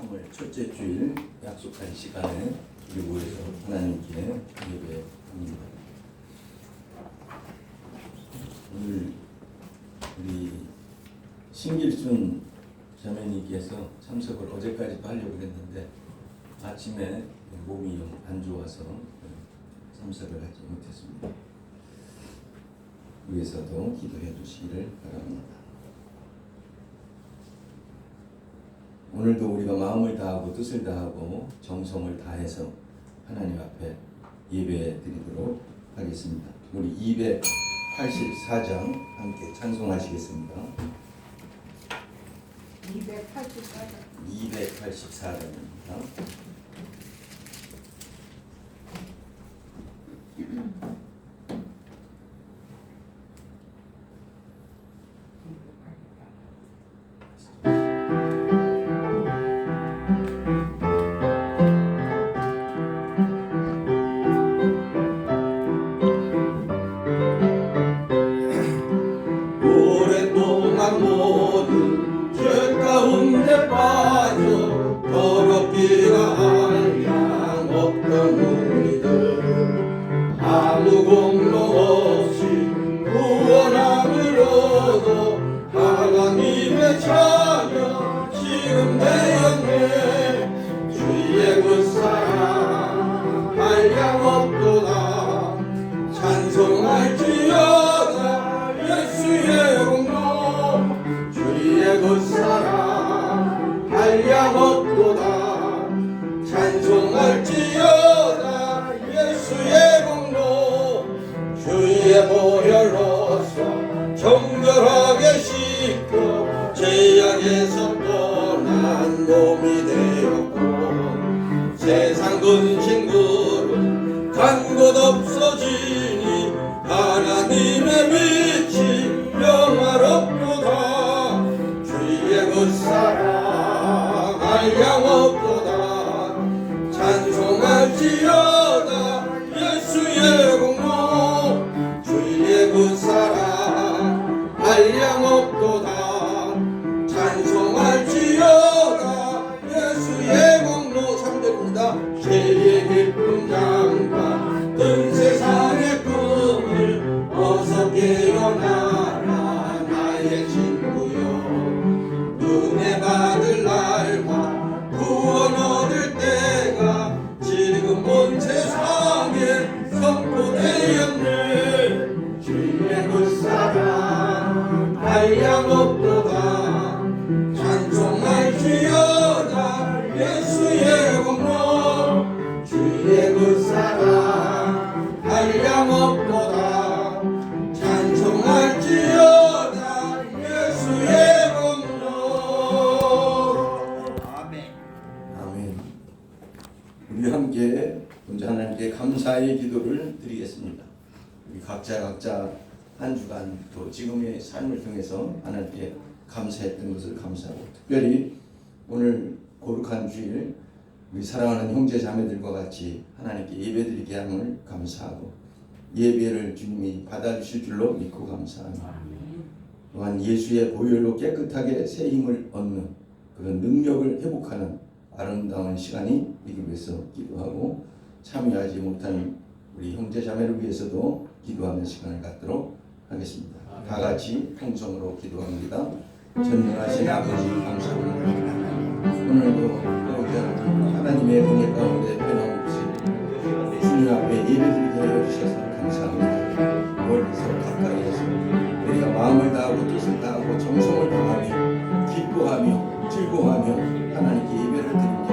3월 첫째 주일 약속한 시간에 우리 모여서 하나님께 예배합니다. 오늘 우리 신길순 자매님께서 참석을 어제까지도 하려고 했는데 아침에 몸이 안 좋아서 참석을 하지 못했습니다. 위에서도 기도해 주시기를 바랍니다. 오늘도 우리가 마음을 다하고 뜻을 다하고 정성을 다해서 하나님 앞에 예배 드리도록 하겠습니다. 우리 284장 함께 찬송하시겠습니다. 284장입니다. 오랫동안 모든 죄 가운데 빠져 더럽기가 한량 없던 우리들 아무 공로 없이 구원함을 얻어 하나님의 자녀 지금 되었네. 주의 그 사랑 한량 없도다. 찬송할지어다 예수의 공로. 주의 그 사랑 한량 없도다. 찬송할지어다 예수의 공로. 주의 보혈로서 정결하게 씻고 죄악에서 떠난 몸이 되었고 세상 근심들은 간 곳 없어지니 하나님의 빛이 영화롭도다. 주의 그 사랑 한량 없도다. 찬송할지어다 예수의 공로. 주의 그 사랑 한량 없도다. 찬송할지어다 예수의 공로. 3절입니다. 죄의 깊은 장과 뜬 세상의 꿈을 어서 깨어나라 나의 친구여. 은혜 받을 날과 구원 얻을 때가 지금 온 세상에 선포되었네. 주의 그 사랑 한량 없도다. 찬송할지어다 예수의 공로. 주의 그 사랑 한량 없도다. 찬송할지어다 예수의 공로. 아멘. 아멘. 우리 함께 먼저 하나님께 감사의 기도를 드리겠습니다. 우리 각자 한 주간 또 지금의 삶을 통해서 하나님께 감사했던 것을 감사하고 특별히 오늘 거룩한 주일 우리 사랑하는 형제 자매들과 같이 하나님께 예배드리게 함을 감사하고 예배를 주님이 받아주실 줄로 믿고 감사합니다. 또한 예수의 보혈로 깨끗하게 새 힘을 얻는 그런 능력을 회복하는 아름다운 시간이 되기 위해서 기도하고 참여하지 못한 우리 형제 자매를 위해서도 기도하는 시간을 갖도록 하겠습니다. 다 같이 통성으로 기도합니다. 전능하신 아버지 감사합니다. 오늘도 하나님의 은혜 가운데 변함없이 주님 앞에 예배드리게 하여 주셔서 감사합니다. 멀리서 가까이에서 우리가 마음을 다하고 뜻을 다하고 정성을 다하며 기뻐하며 즐거워하며 하나님께 예배를 드립니다.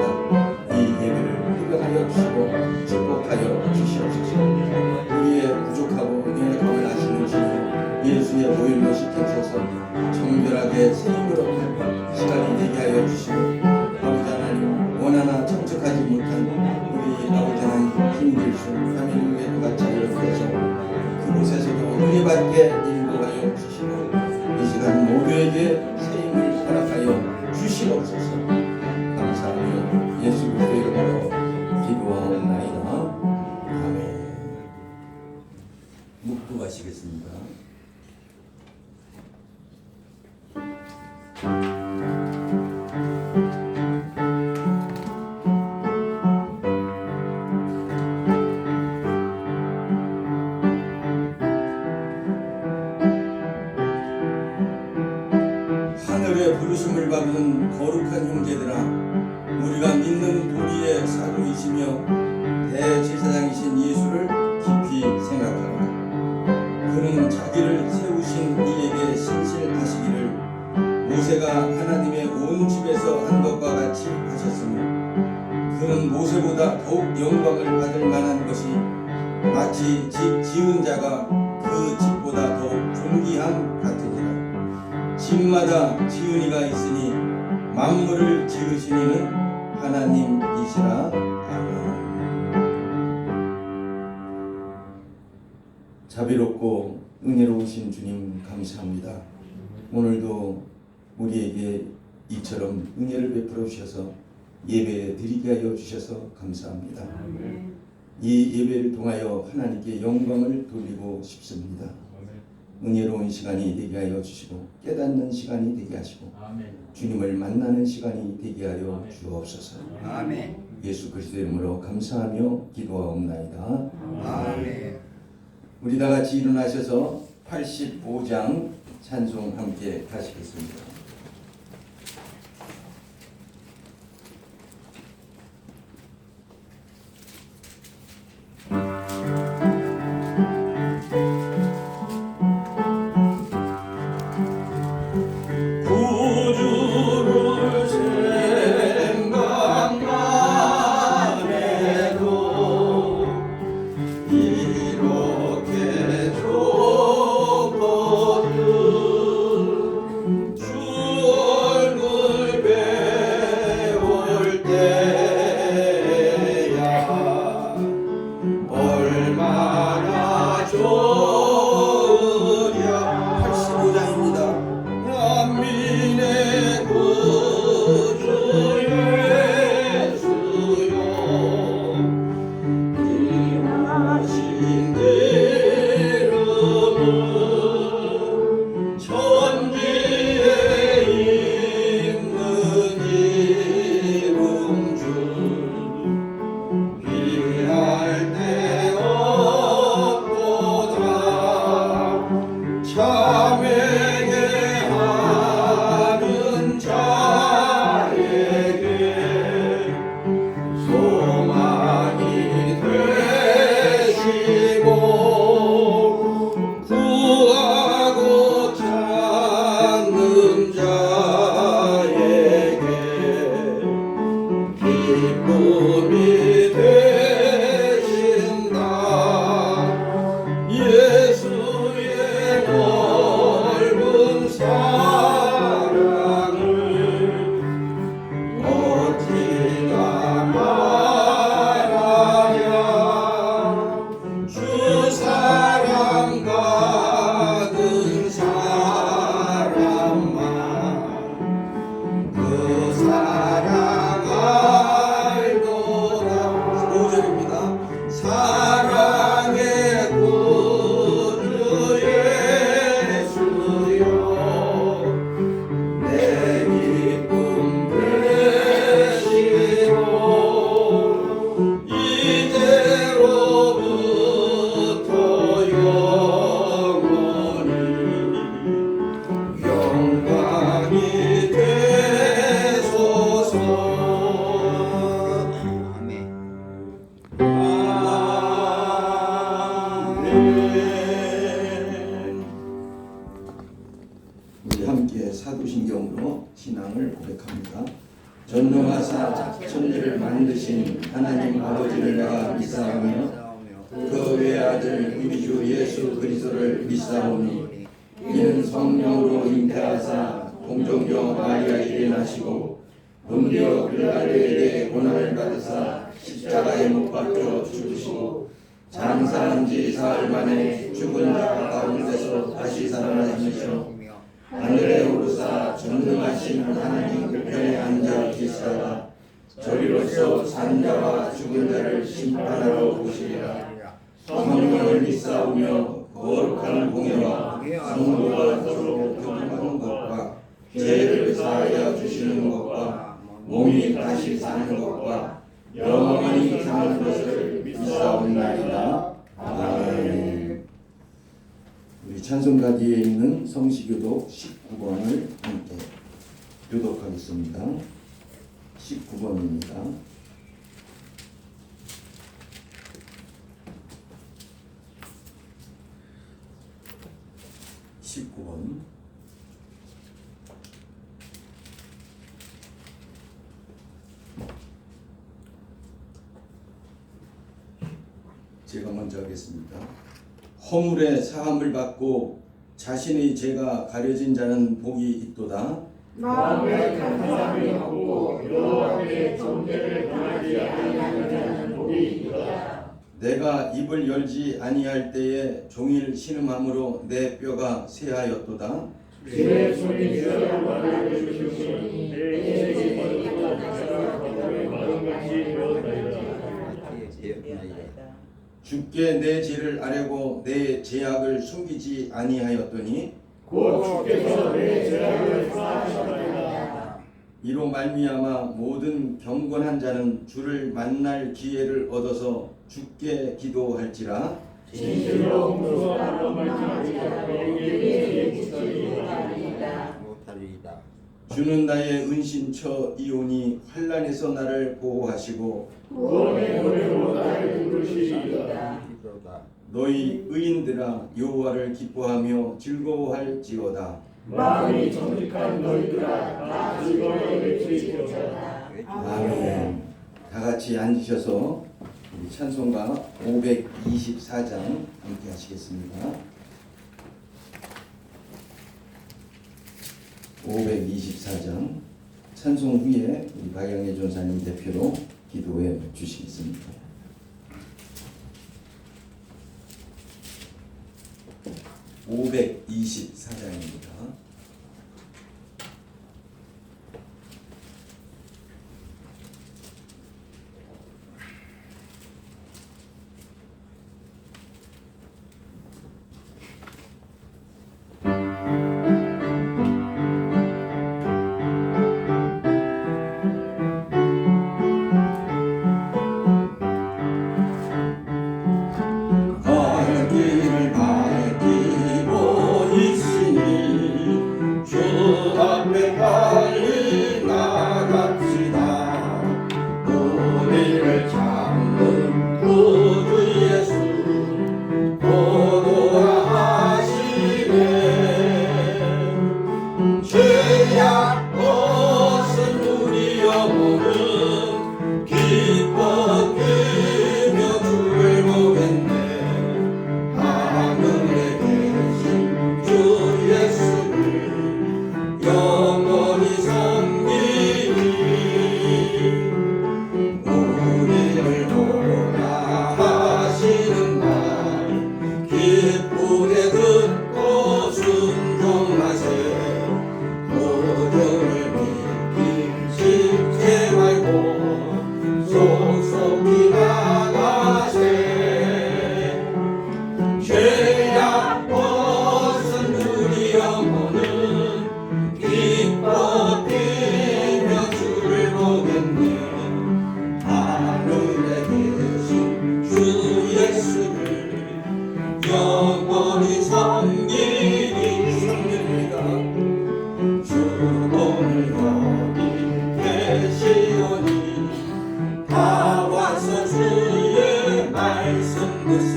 이 예배를 흡연하여 주시고 축복하여 주시옵소서. 우리의 부족하고 연약함을 아시는 주님 예수의 보혈로 씻겨주셔서 정결하게 새 힘을 얻는 시간이 되게 하여 주시고 아버지 하나님 원하나 참석하지 못한 우리 아버지 하나님 힘들순 하나님의 같이 이렇게해서 그곳에서도 은혜 받게 인도하여 주시고 이 시간 모두에게 새 힘을 허락하여 주시옵소서. 감사하며 예수 그리스도의 이름으로 기도하옵나이다. 아멘. 묵도하시겠습니다. 거룩한 형제들아, 우리가 믿는 도리의 사도이시며 대제사장이신 예수를 깊이 생각하라. 그는 자기를 세우신 이에게 신실하시기를 모세가 하나님의 온 집에서 한 것과 같이 하셨으며, 그는 모세보다 더욱 영광을 받을 만한 것이 마치 집 지은 자가 그 집보다 더욱 존귀함 같으니라. 집마다 지은이가 있으니 만물을 지으신 이는 하나님이시라. 아멘. 자비롭고 은혜로우신 주님 감사합니다. 오늘도 우리에게 이처럼 은혜를 베풀어 주셔서 예배 드리게 하여 주셔서 감사합니다. 이 예배를 통하여 하나님께 영광을 돌리고 싶습니다. 은혜로운 시간이 되게 하여 주시고 깨닫는 시간이 되게 하시고 주님을 만나는 시간이 되게 하여 주옵소서. 아멘. 예수 그리스도의 이름으로 감사하며 기도하옵나이다. 아멘. 우리 다 같이 일어나셔서 85장 찬송 함께 하시겠습니다. 구주를 생각만 해도 이렇게 좋거든. 주 얼굴 배울 때야 얼마나 좋으랴. 85장입니다. 만민의 구주 예수여, 임하신 이름은 천지에 있는 이름 줄 비할 데 없도다. 참에게 하는 자에게 소망이 되시고 구하고 찾는 자에게 기쁨이 되신다. 예수의 넓은 사랑을 어찌나 말하랴. 주 사랑 받은 사람만 그 사랑 알도다. 5절입니다. 사랑의 구주 예수여, 내 기쁨 되시고 이제로부터 영원히 영광이 되소서. 아멘. 우리 함께 사도신경으로 신앙을 고백합니다. 전능하사 천지를 만드신 하나님 아버지를 내가 믿사오며 그 외아들 우리 주 예수 그리스도를 믿사오니 이는 성령으로 잉태하사 동정녀 마리아에게 나시고 본디오 빌라도에게 고난을 받으사 십자가에 못 박혀 죽으시고 장사한 지 사흘 만에 죽은 자 가운데서 다시 살아나시며 하늘에 오르사 전능하신 하나님 우편에 앉아 계시다가 저리로서 산 자와 죽은 자를 심판하러 오시리라. 성령을 믿사오며 거룩한 공예와 성도가 서로 교통하는 것과 죄를 사하여 주시는 것과 몸이 다시 사는 것과 영원히 사는 것을 믿사옵나이다. 아멘. 우리 찬송가지에 있는 성시교독 19번을 함께 교독하겠습니다. 19번입니다. 제가 먼저 하겠습니다. 허물의 사함을 받고 자신의 죄가 가려진 자는 복이 있도다. 마음에 감사함을 받고 여호와의 정죄를 당하지 아니하는 자는 복이 있도다. 내가 입을 열지 아니할 때에 종일 신음함으로 내 뼈가 쇠하였도다. 주의 손이 주여 말을 주시니 내 죄를 벗고 내가 거룩의 마음같이 되었나이다. 주께 내 죄를 아뢰고 내 죄악을 숨기지 아니하였더니 곧 주께서 내 죄악을 사하셨나이다. 이로 말미암아 모든 경건한 자는 주를 만날 기회를 얻어서 주께 기도할지라. 진실로 무서워하는 말씀하지 내게 붙들리리이다. 주는 나의 은신처 이오니 환난에서 나를 보호하시고 구원의 노래로 나를 부르시리이다. 너희 의인들아 여호와를 기뻐하며 즐거워할지어다. 마음이 정직한 너희들아 다 즐거워 외치리이다. 아멘. 다 같이 앉으셔서 우리 찬송가 524장 함께 하시겠습니다. 524장 찬송 후에 우리 박영애 전사님 대표로 기도해 주시겠습니다. 524장입니다. 길을 밝히고 있으니 주 앞에 빨리 나갑시다. 우리를 찾는 구주 예수 보도라 하시네. 죄악 벗은 우리 영혼은 기뻐 뛰며 주를 보겠네. 하늘에 계신 주 예수를 영원히 섬기니 우리를 보라 하시는 말 기쁘게 듣고 순종하세. 구주를 믿기 쉽지 말고 속속히 나가세. 죄악 벗은 우리 영혼은 기뻐 뛰며 주를 보겠네. 하늘에 계신 주 예수를 영원히 섬기리. 섬깁니다. 주 오늘 여기 계시오니 다 와서 주의 말씀 듣세.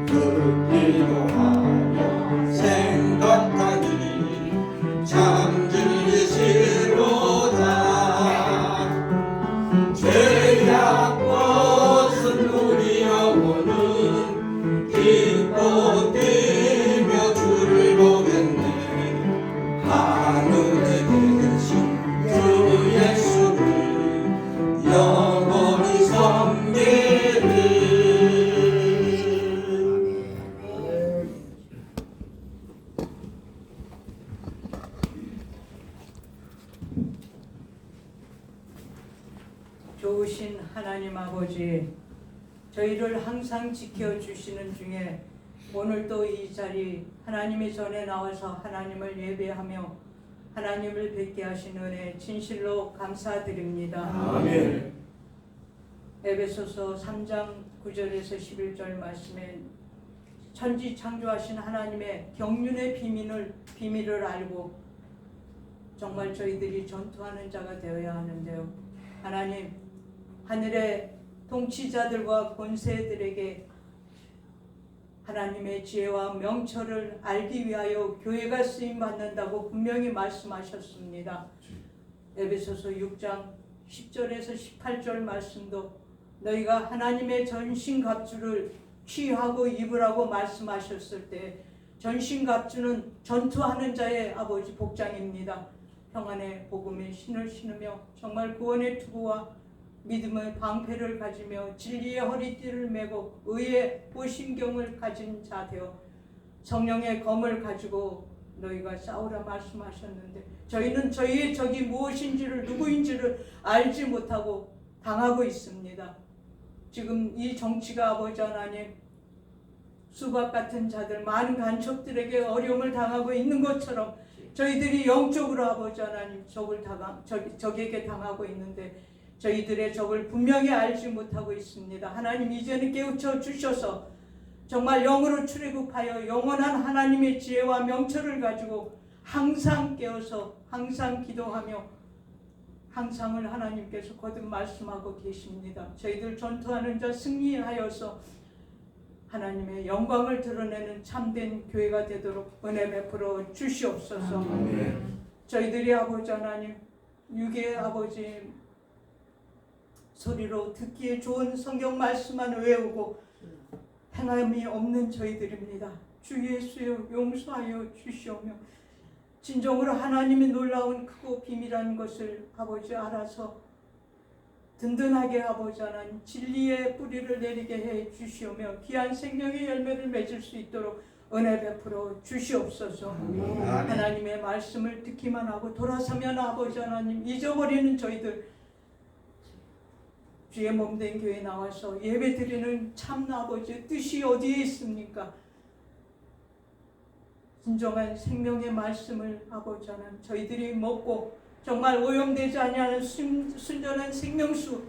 듣기도 하며 생각하니 참 진리시로다. 죄악 벗은 우리 영혼은 기뻐 뛰며 주를 보겠네. 하늘에 계신 주 예수를 영원히 섬기리. 좋으신 하나님 아버지, 저희를 항상 지켜주시는 중에 오늘도 이 자리 하나님의 전에 나와서 하나님을 예배하며 하나님을 뵙게 하신 은혜 진실로 감사드립니다. 아멘. 에베소서 3장 9절에서 11절 말씀에 천지 창조하신 하나님의 경륜의 비밀을 알고 정말 저희들이 전투하는 자가 되어야 하는데요. 하나님, 하늘의 통치자들과 권세들에게 하나님의 지혜와 명철을 알기 위하여 교회가 쓰임 받는다고 분명히 말씀하셨습니다. 에베소서 6장 10절에서 18절 말씀도 너희가 하나님의 전신갑주를 취하고 입으라고 말씀하셨을 때 전신갑주는 전투하는 자의 아버지 복장입니다. 평안의 복음의 신을 신으며 정말 구원의 투구와 믿음의 방패를 가지며 진리의 허리띠를 메고 의의 보신경을 가진 자 되어 성령의 검을 가지고 너희가 싸우라 말씀하셨는데 저희는 저희의 적이 무엇인지를 누구인지를 알지 못하고 당하고 있습니다. 지금 이 정치가 아버지 하나님 수박 같은 자들 많은 간첩들에게 어려움을 당하고 있는 것처럼 저희들이 영적으로 아버지 하나님 적에게 당하고 있는데 저희들의 적을 분명히 알지 못하고 있습니다. 하나님 이제는 깨우쳐 주셔서 정말 영으로 출애굽하여 영원한 하나님의 지혜와 명철을 가지고 항상 깨어서 항상 기도하며 항상을 하나님께서 거듭 말씀하고 계십니다. 저희들 전투하는 자 승리하여서 하나님의 영광을 드러내는 참된 교회가 되도록 은혜 베풀어 주시옵소서. 아멘. 저희들이 아버지 하나님 육의 아버지 소리로 듣기에 좋은 성경 말씀만 외우고 행함이 없는 저희들입니다. 주 예수여 용서하여 주시오며 진정으로 하나님의 놀라운 크고 비밀한 것을 아버지 알아서 든든하게 아버지 하나님 진리의 뿌리를 내리게 해 주시오며 귀한 생명의 열매를 맺을 수 있도록 은혜 베풀어 주시옵소서. 하나님의 말씀을 듣기만 하고 돌아서면 아버지 하나님 잊어버리는 저희들 주의 몸된 교회에 나와서 예배드리는 참 아버지의 뜻이 어디에 있습니까? 진정한 생명의 말씀을 아버지 하나님 저희들이 먹고 정말 오염되지 아니하는 순전한 생명수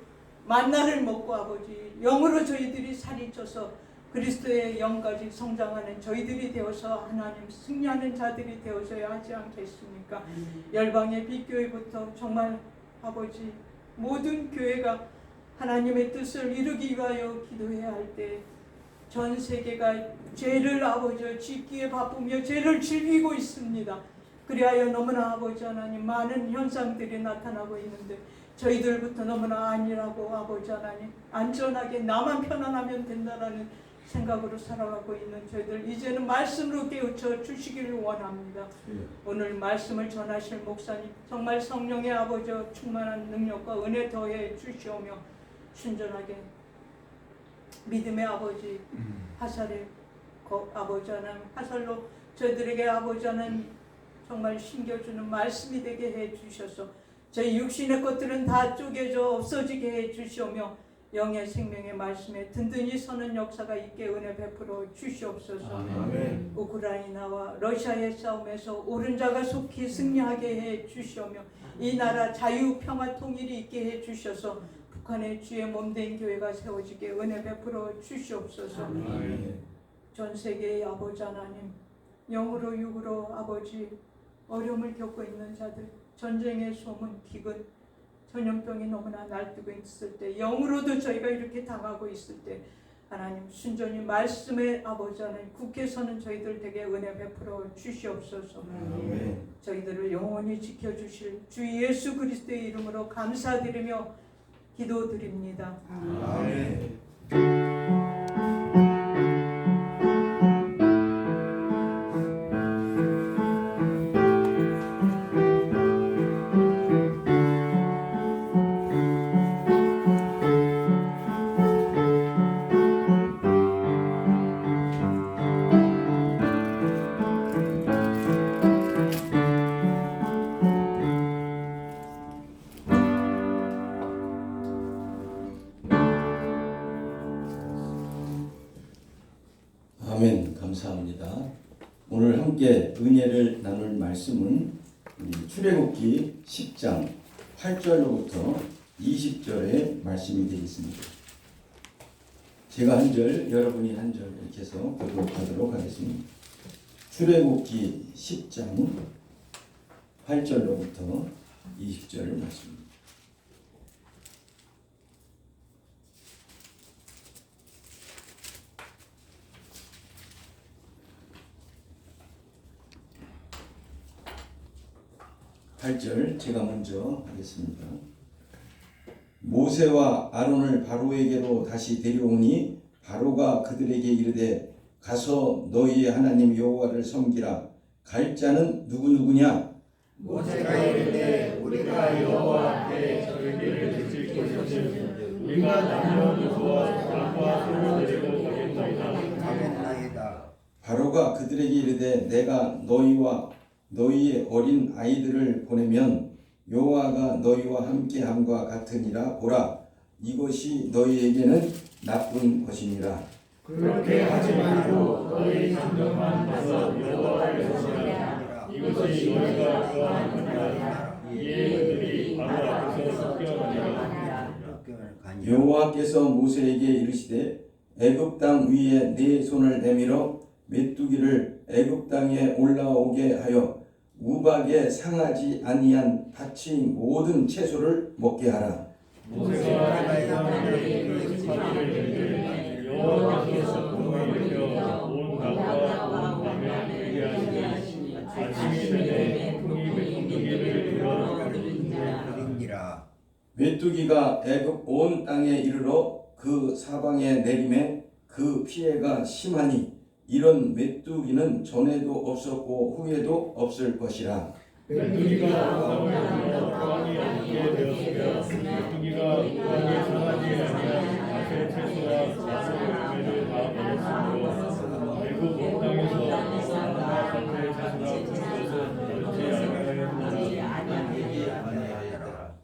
만나를 먹고 아버지 영으로 저희들이 살이 쪄서 그리스도의 영까지 성장하는 저희들이 되어서 하나님 승리하는 자들이 되어져야 하지 않겠습니까? 열방의 빛교회부터 정말 아버지 모든 교회가 하나님의 뜻을 이루기 위하여 기도해야 할 때 전 세계가 죄를 아버지 짓기에 바쁘며 죄를 즐기고 있습니다. 그리하여 너무나 아버지 하나님 많은 현상들이 나타나고 있는데 저희들부터 너무나 아니라고 아버지 하나님 안전하게 나만 편안하면 된다라는 생각으로 살아가고 있는 저희들 이제는 말씀으로 깨우쳐 주시기를 원합니다. 오늘 말씀을 전하실 목사님 정말 성령의 아버지 충만한 능력과 은혜 더해 주시오며 순전하게 믿음의 아버지 화살의 아버지 하나님 화살로 저희들에게 아버지 하나님 정말 신겨주는 말씀이 되게 해 주셔서 저희 육신의 것들은 다 쪼개져 없어지게 해 주시오며 영의 생명의 말씀에 든든히 서는 역사가 있게 은혜 베풀어 주시옵소서. 아멘. 우크라이나와 러시아의 싸움에서 옳은 자가 속히 승리하게 해 주시오며 이 나라 자유 평화 통일이 있게 해 주셔서 북한의 주의 몸된 교회가 세워지게 은혜 베풀어 주시옵소서. 아멘. 전 세계의 아버지 하나님 영으로 육으로 아버지 어려움을 겪고 있는 자들 전쟁의 소문 기근 전염병이 너무나 날뛰고 있을 때 영으로도 저희가 이렇게 당하고 있을 때 하나님 순전히 말씀의 아버지 하나님 굳게 서는 저희들 되게 은혜 베풀어 주시옵소서. 아멘. 저희들을 영원히 지켜주실 주 예수 그리스도의 이름으로 감사드리며 기도드립니다. 아멘. 아멘. 감사합니다. 오늘 함께 은혜를 나눌 말씀은 출애굽기 10장 8절로부터 20절의 말씀이 되겠습니다. 제가 한 절, 여러분이 한 절 이렇게 해서 교독하도록 하겠습니다. 출애굽기 10장 8절로부터 20절 말씀입니다. 제가 먼저 하겠습니다. 모세와 아론을 바로에게로 다시 데려오니 바로가 그들에게 이르되 가서 너희의 하나님 여호와를 섬기라. 갈 자는 누구냐? 모세가 이르되 우리가 여호와 앞에 절기를 지킬 것이니 우리가 남녀노소와 사람과 소를 데리고 가겠나이다. 바로가 그들에게 이르되 내가 너희와 너희의 어린 아이들을 보내면 여호와가 너희와 함께함과 같으니라. 보라, 이것이 너희에게는 나쁜 것이니라. 그렇게 하지 말고 너희 진정한 가서 여호와를 섬기라. 이것이 너희가 좋아하느니라. 이에 그들이 바로 앞에서 쫓겨나니라. 여호와께서 모세에게 이르시되 애굽 땅 위에 네 손을 내밀어 메뚜기를 애굽 땅에 올라오게 하여 우박에 상하지 아니한 다친 모든 채소를 먹게 하라. 모세가 이스라엘의 그 지파들을 들되 여호와께서 공을 들여 온 강과 온 강에 들게 하시니 아침이 되매 풍이 메뚜기를 들어 메뚜기가 애굽 온 땅에 이르러 그 사방에 내림에 그 피해가 심하니 이런 메뚜기는 전에도 없었고 후에도 없을 것이라. 메뚜기가 왕이 없게 되었으며 메뚜기가 왕에 상하지 아니한 밭의 채소와 자손의 다 먹었으므로 애굽 온 땅에서 나무와 밭의 채소라 본 것은 얻지 아니하였느니라.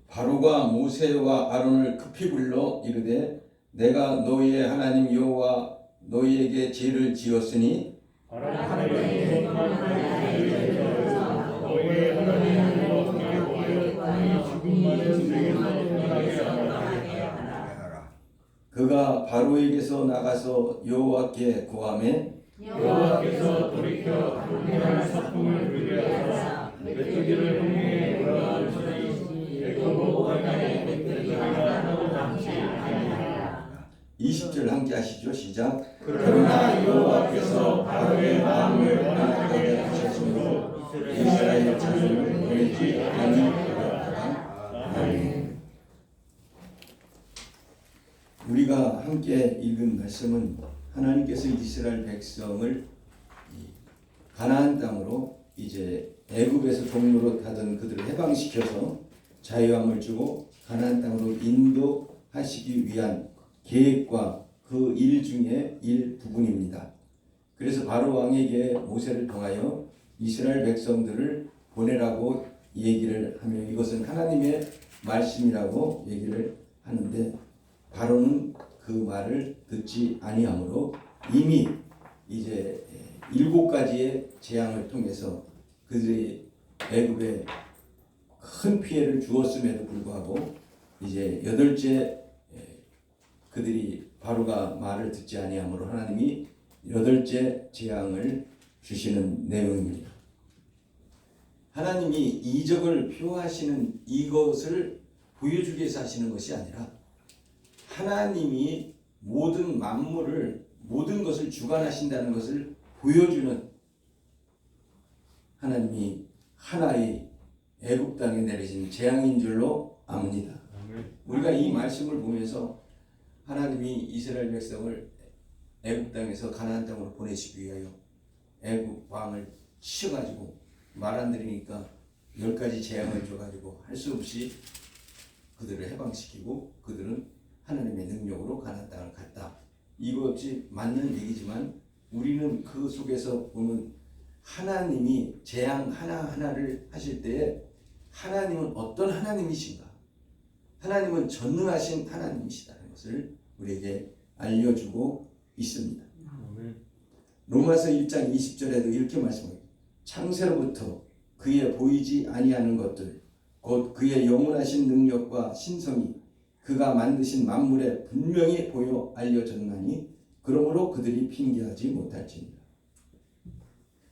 바로가 모세와 아론을 급히 불러 이르되 내가 너희의 하나님 여호와 너희에게 죄를 지었으니 너희의 하나님 여호와께 보여 죽음 많은 세계에서 떠나게 하라. 그가 바로에게서 나가서 여호와께 구하매 여호와께서 돌이켜 불길한 서풍을 불게 하사 메뚜기를 홍해에 몰아주시니 애굽 온 땅에 메뚜기가 하나도 남지 아니하니라. 20절 함께 하시죠. 시작. 그러나 여호와께서 바로의 마음을 완악하게 하셨으므로 이스라엘 자손을 보내지 아니하였다. 아멘. 우리가 함께 읽은 말씀은 하나님께서 이스라엘 백성을 가나안 땅으로 이제 애굽에서 종로로 타던 그들을 해방시켜서 자유함을 주고 가나안 땅으로 인도하시기 위한 계획과 그 일 중에 일부분입니다. 그래서 바로 왕에게 모세를 통하여 이스라엘 백성들을 보내라고 얘기를 하며 이것은 하나님의 말씀이라고 얘기를 하는데 바로는 그 말을 듣지 아니하므로 이미 이제 7가지의 재앙을 통해서 그들이 애굽에 큰 피해를 주었음에도 불구하고 이제 8째 그들이 바로가 말을 듣지 아니하므로 하나님이 8째 재앙을 주시는 내용입니다. 하나님이 이적을 표하시는 이것을 보여주기 위해서 하시는 것이 아니라 하나님이 모든 만물을 모든 것을 주관하신다는 것을 보여주는 하나님이 하나의 애굽 땅에 내리신 재앙인 줄로 압니다. 우리가 이 말씀을 보면서 하나님이 이스라엘 백성을 애굽 땅에서 가나안 땅으로 보내시기 위하여 애굽 왕을 치셔가지고 말 안 들으니까 10가지 재앙을 줘가지고 할 수 없이 그들을 해방시키고 그들은 하나님의 능력으로 가나안 땅을 갔다. 이것이 맞는 얘기지만 우리는 그 속에서 보면 하나님이 재앙 하나하나를 하실 때에 하나님은 어떤 하나님이신가? 하나님은 전능하신 하나님이시다는 것을 우리에게 알려주고 있습니다. 로마서 1장 20절에도 이렇게 말씀합니다. 창세로부터 그의 보이지 아니하는 것들 곧 그의 영원하신 능력과 신성이 그가 만드신 만물에 분명히 보여 알려졌나니 그러므로 그들이 핑계하지 못할지니라.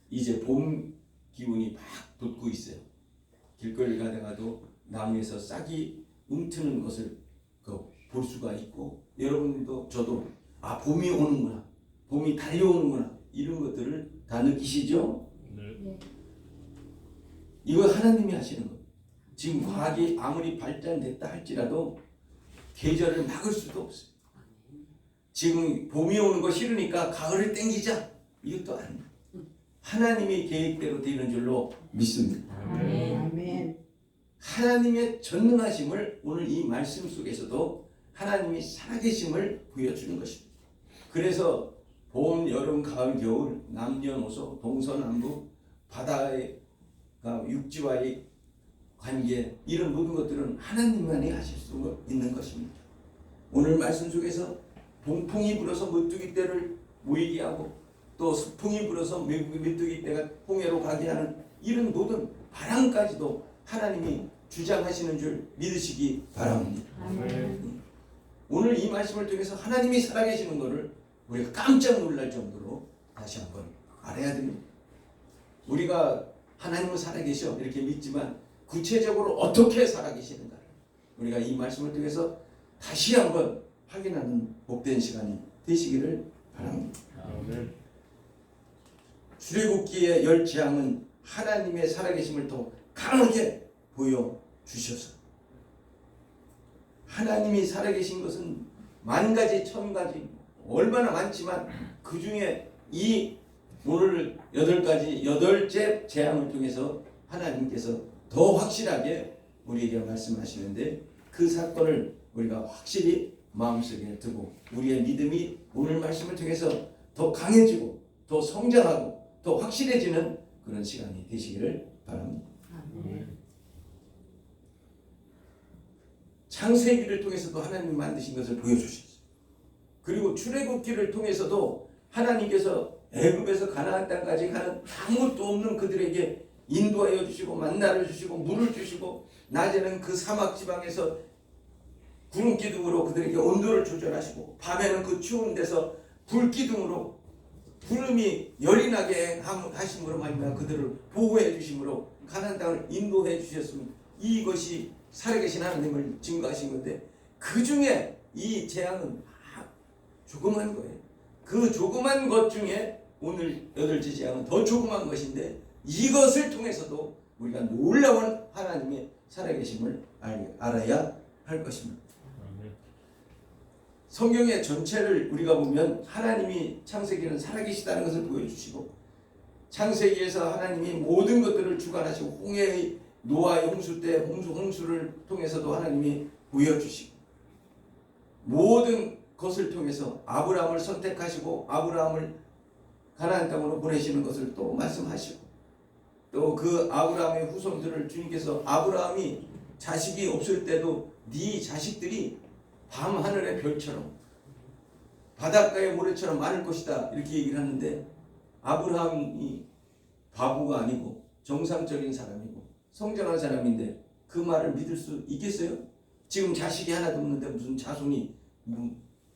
이제 봄 기운이 막 돋고 있어요. 길거리 가다가도 나무에서 싹이 움트는 것을 볼 수가 있고, 여러분도 저도 봄이 오는구나, 봄이 달려오는구나, 이런 것들을 다 느끼시죠? 네. 이거 하나님이 하시는 거예요. 지금 과학이 아무리 발전됐다 할지라도 계절을 막을 수도 없어요. 지금 봄이 오는 거 싫으니까 가을을 땡기자, 이것도 아니에요. 하나님의 계획대로 되는 줄로 믿습니다. 아멘. 하나님의 전능하심을 오늘 이 말씀 속에서도 하나님이 살아계심을 보여주는 것입니다. 그래서 봄, 여름, 가을, 겨울, 남녀노소, 동서남북, 바다의 육지와의 관계, 이런 모든 것들은 하나님만이 하실 수 있는 것입니다. 오늘 말씀 속에서 동풍이 불어서 메뚜기 떼를 모이게 하고, 또 서풍이 불어서 메뚜기 떼가 홍해로 가게 하는 이런 모든 바람까지도 하나님이 주장하시는 줄 믿으시기 바랍니다. 아멘. 오늘 이 말씀을 통해서 하나님이 살아계시는 것을 우리가 깜짝 놀랄 정도로 다시 한번 알아야 됩니다. 우리가 하나님은 살아계셔 이렇게 믿지만 구체적으로 어떻게 살아계시는가를 우리가 이 말씀을 통해서 다시 한번 확인하는 복된 시간이 되시기를 바랍니다. 아멘. 출애굽기의 10재앙은 하나님의 살아계심을 더 강하게 보여주셔서, 하나님이 살아계신 것은 만 가지 천 가지 얼마나 많지만 그 중에 이 오늘 8째 재앙을 통해서 하나님께서 더 확실하게 우리에게 말씀하시는데, 그 사건을 우리가 확실히 마음속에 두고 우리의 믿음이 오늘 말씀을 통해서 더 강해지고 더 성장하고 더 확실해지는 그런 시간이 되시기를 바랍니다. 아멘. 창세기를 통해서도 하나님이 만드신 것을 보여주셨어요. 그리고 출애굽기를 통해서도 하나님께서 애굽에서 가나안 땅까지 가는 아무것도 없는 그들에게 인도하여 주시고 만나를 주시고 물을 주시고, 낮에는 그 사막 지방에서 구름 기둥으로 그들에게 온도를 조절하시고, 밤에는 그 추운 데서 불 기둥으로 구름이 열이 나게 하심으로 말미암아 그들을 보호해 주심으로 가나안 땅을 인도해 주셨습니다. 이것이 살아계신 하나님을 증거하신 건데, 그 중에 이 재앙은 조그만 거예요. 그 조그만 것 중에 오늘 8째 재앙은 더 조그만 것인데, 이것을 통해서도 우리가 놀라운 하나님의 살아계심을 알아야 할 것입니다. 아멘. 성경의 전체를 우리가 보면 하나님이 창세기는 살아계시다는 것을 보여주시고, 창세기에서 하나님이 모든 것들을 주관하시고, 홍해의 노아의 홍수 때 홍수를 통해서도 하나님이 보여주시고, 모든 것을 통해서 아브라함을 선택하시고 아브라함을 가나안 땅으로 보내시는 것을 또 말씀하시고, 또 그 아브라함의 후손들을 주님께서 아브라함이 자식이 없을 때도 네 자식들이 밤 하늘의 별처럼 바닷가의 모래처럼 많을 것이다 이렇게 얘기를 하는데, 아브라함이 바보가 아니고 정상적인 사람이고 성장한 사람인데 그 말을 믿을 수 있겠어요? 지금 자식이 하나도 없는데 무슨 자손이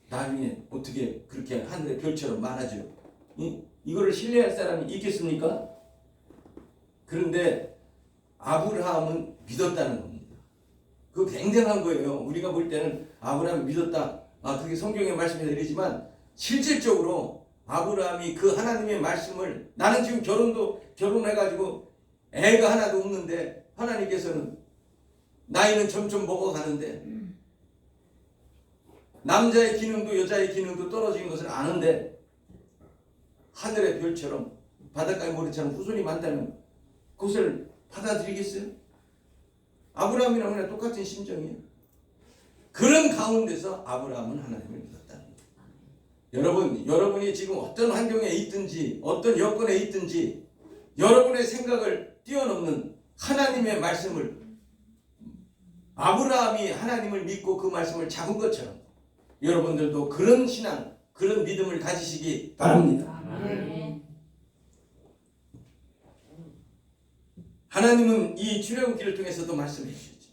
나중에 어떻게 그렇게 하늘의 별처럼 많아져요? 이거를 신뢰할 사람이 있겠습니까? 그런데 아브라함은 믿었다는 겁니다. 그거 굉장한 거예요. 우리가 볼 때는 아브라함이 믿었다, 그게 성경의 말씀이 되지만 실질적으로 아브라함이 그 하나님의 말씀을, 나는 지금 결혼해가지고 애가 하나도 없는데 하나님께서는 나이는 점점 먹어가는데 남자의 기능도 여자의 기능도 떨어진 것을 아는데 하늘의 별처럼 바닷가의 모래처럼 후손이 많다면 그것을 받아들이겠어요? 아브라함이랑 그냥 똑같은 심정이에요. 그런 가운데서 아브라함은 하나님을 믿었다는 거예요. 여러분이 지금 어떤 환경에 있든지 어떤 여건에 있든지 여러분의 생각을 뛰어넘는 하나님의 말씀을, 아브라함이 하나님을 믿고 그 말씀을 잡은 것처럼 여러분들도 그런 신앙, 그런 믿음을 가지시기 바랍니다. 아멘. 하나님은 이 출애굽기를 통해서도 말씀해 주셨죠.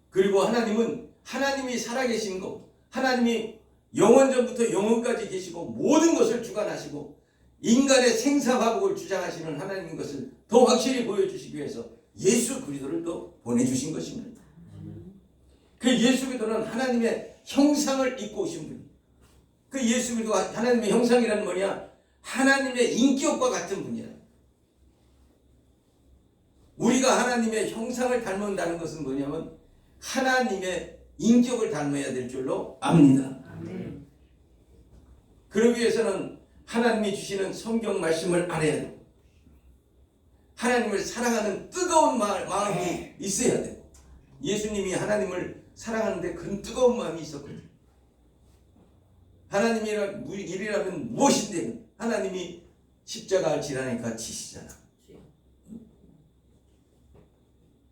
그리고 하나님은 하나님이 살아계신 것, 하나님이 영원전부터 영원까지 계시고 모든 것을 주관하시고 인간의 생사화복을 주장하시는 하나님인 것을 더 확실히 보여주시기 위해서 예수 그리스도를 또 보내주신 것입니다. 그 예수 그리스도는 하나님의 형상을 입고 오신 분이에요. 그 예수 그리스도가 하나님의 형상이란 뭐냐? 하나님의 인격과 같은 분이야. 우리가 하나님의 형상을 닮는다는 것은 뭐냐면 하나님의 인격을 닮아야 될 줄로 압니다. 그러기 위해서는 하나님이 주시는 성경 말씀을 알아야 되고 하나님을 사랑하는 뜨거운 마음이 있어야 되고 예수님이 하나님을 사랑하는데 그런 뜨거운 마음이 있었거든요. 하나님이란 일이라면 무엇인데 하나님이 십자가를 지라니까 지시잖아.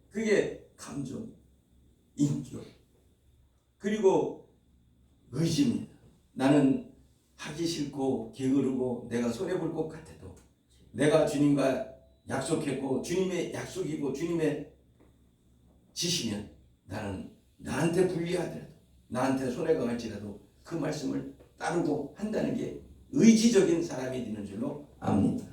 그게 감정, 인격, 그리고 의지입니다. 나는 하기 싫고 게으르고 내가 손해볼 것 같아도 내가 주님과 약속했고 주님의 약속이고 주님의 지시면 나는 나한테 불리하더라도 나한테 손해가 갈지라도 그 말씀을 따르고 한다는 게 의지적인 사람이 되는 줄로 압니다.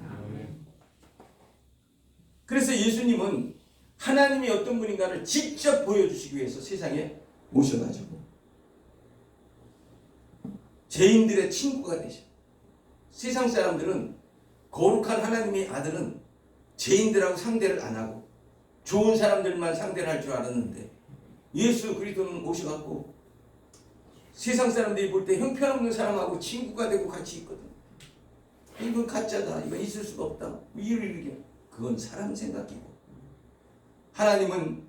그래서 예수님은 하나님이 어떤 분인가를 직접 보여주시기 위해서 세상에 오셔가지고 죄인들의 친구가 되셔. 세상 사람들은 거룩한 하나님의 아들은 죄인들하고 상대를 안 하고 좋은 사람들만 상대를 할 줄 알았는데 예수 그리스도는 오셔갖고 세상 사람들이 볼 때 형편없는 사람하고 친구가 되고 같이 있거든. 이건 가짜다. 이건 있을 수가 없다. 이렇게 그건 사람 생각이고 하나님은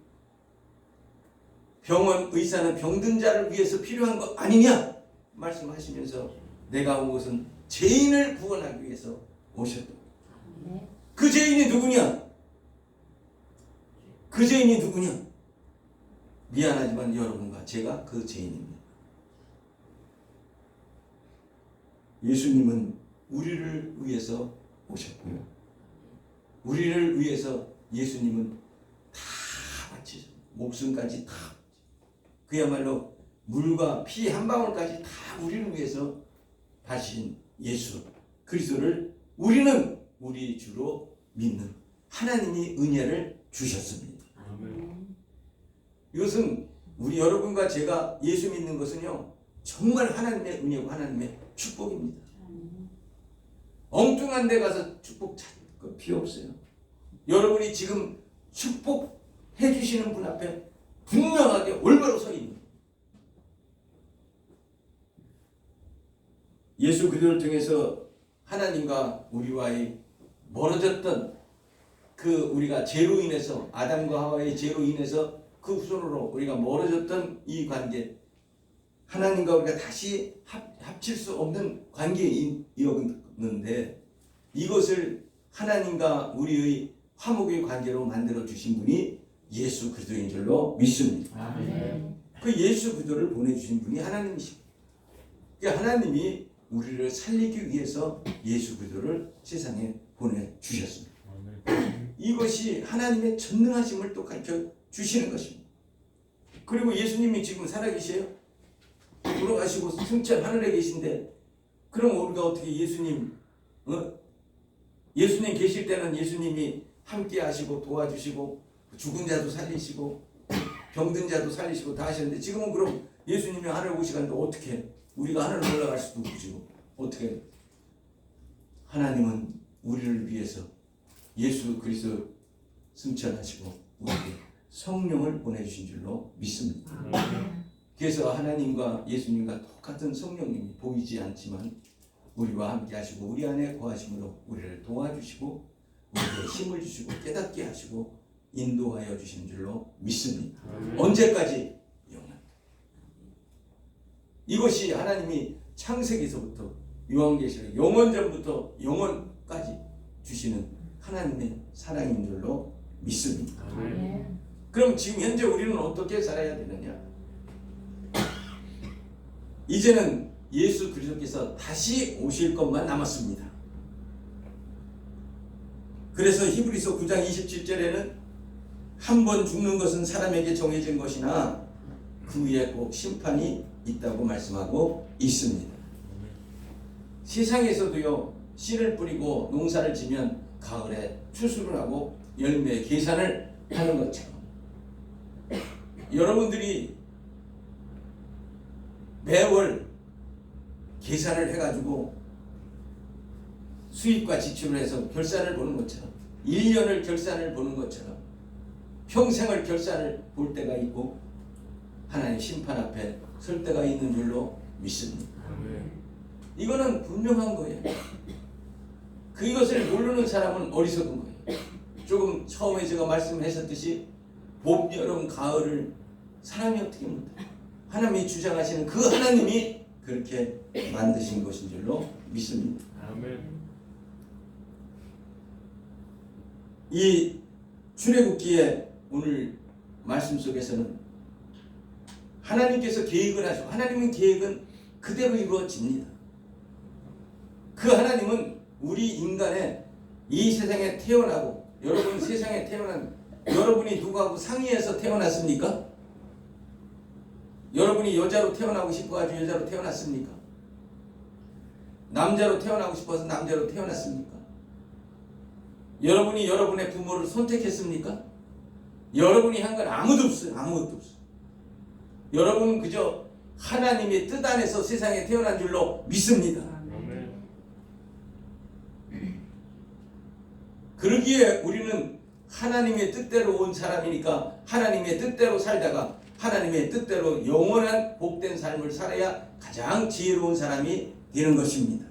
병원 의사는 병든 자를 위해서 필요한 거 아니냐 말씀하시면서 내가 온 것은 죄인을 구원하기 위해서 오셨다. 그 죄인이 누구냐? 그 죄인이 누구냐? 미안하지만 여러분과 제가 그 죄인입니다. 예수님은 우리를 위해서 오셨고요. 우리를 위해서 예수님은 다 바치셨어요. 목숨까지 다. 그야말로 물과 피 한 방울까지 다 우리를 위해서 바친 예수 그리스도를 우리는 우리 주로 믿는 하나님이 은혜를 주셨습니다. 이것은 우리 여러분과 제가 예수 믿는 것은요 정말 하나님의 은혜고 하나님의 축복입니다. 엉뚱한 데 가서 축복 찾을 거 필요 없어요. 여러분이 지금 축복해 주시는 분 앞에 분명하게 올바로 서 있는 예수 그리스도를 통해서 하나님과 우리와의 멀어졌던 그 우리가 죄로 인해서 아담과 하와의 죄로 인해서 그 후손으로 우리가 멀어졌던 이 관계 하나님과 우리가 다시 합칠 수 없는 관계에 이었는데 이것을 하나님과 우리의 화목의 관계로 만들어 주신 분이 예수 그리스도인 줄로 믿습니다. 아멘. 그 예수 그리스도를 보내주신 분이 하나님이십니다. 그러니까 하나님이 우리를 살리기 위해서 예수 그리스도를 세상에 보내주셨습니다. 이것이 하나님의 전능하심을 또 가르쳐 주시는 것입니다. 그리고 예수님이 지금 살아계세요? 돌아가시고 승천 하늘에 계신데 그럼 우리가 어떻게 예수님 예수님 계실 때는 예수님이 함께 하시고 도와주시고 죽은 자도 살리시고 병든 자도 살리시고 다 하셨는데 지금은 그럼 예수님이 하늘 오시는데 어떻게 우리가 하늘 올라갈 수도 없고 어떻게 하나님은 우리를 위해서 예수 그리스도 승천하시고 우리에게 성령을 보내주신 줄로 믿습니다. 그래서 하나님과 예수님과 똑같은 성령님이 보이지 않지만 우리와 함께 하시고 우리 안에 거하심으로 우리를 도와주시고 우리에게 힘을 주시고 깨닫게 하시고 인도하여 주신 줄로 믿습니다. 언제까지? 영원. 이것이 하나님이 창세기서부터 요한계시록 영원전부터 영원까지 주시는 하나님의 사랑인 줄로 믿습니다. 그럼 지금 현재 우리는 어떻게 살아야 되느냐? 이제는 예수 그리스도께서 다시 오실 것만 남았습니다. 그래서 히브리서 9장 27절에는 한 번 죽는 것은 사람에게 정해진 것이나 그 위에 꼭 심판이 있다고 말씀하고 있습니다. 세상에서도요 씨를 뿌리고 농사를 지면 가을에 추수를 하고 열매 계산을 하는 것처럼 여러분들이 매월 계산을 해가지고 수입과 지출을 해서 결산을 보는 것처럼 1년을 결산을 보는 것처럼 평생을 결산을 볼 때가 있고 하나님 심판 앞에 설 때가 있는 줄로 믿습니다. 이거는 분명한 거예요. 그것을 모르는 사람은 어리석은 거예요. 조금 처음에 제가 말씀했었듯이 봄, 여름, 가을을 사람이 어떻게 묻다. 하나님이 주장하시는 그 하나님이 그렇게 만드신 것인 줄로 믿습니다. 아멘. 이 출애굽기의 오늘 말씀 속에서는 하나님께서 계획을 하시고 하나님의 계획은 그대로 이루어집니다. 그 하나님은 우리 인간의 이 세상에 태어나고 여러분 세상에 태어난 여러분이 누구하고 상의해서 태어났습니까? 여러분이 여자로 태어나고 싶어가지고 여자로 태어났습니까? 남자로 태어나고 싶어서 남자로 태어났습니까? 여러분이 여러분의 부모를 선택했습니까? 여러분이 한 건 아무도 없어요. 아무것도 없어요. 여러분은 그저 하나님의 뜻 안에서 세상에 태어난 줄로 믿습니다. 아멘. 그러기에 우리는 하나님의 뜻대로 온 사람이니까 하나님의 뜻대로 살다가 하나님의 뜻대로 영원한 복된 삶을 살아야 가장 지혜로운 사람이 되는 것입니다.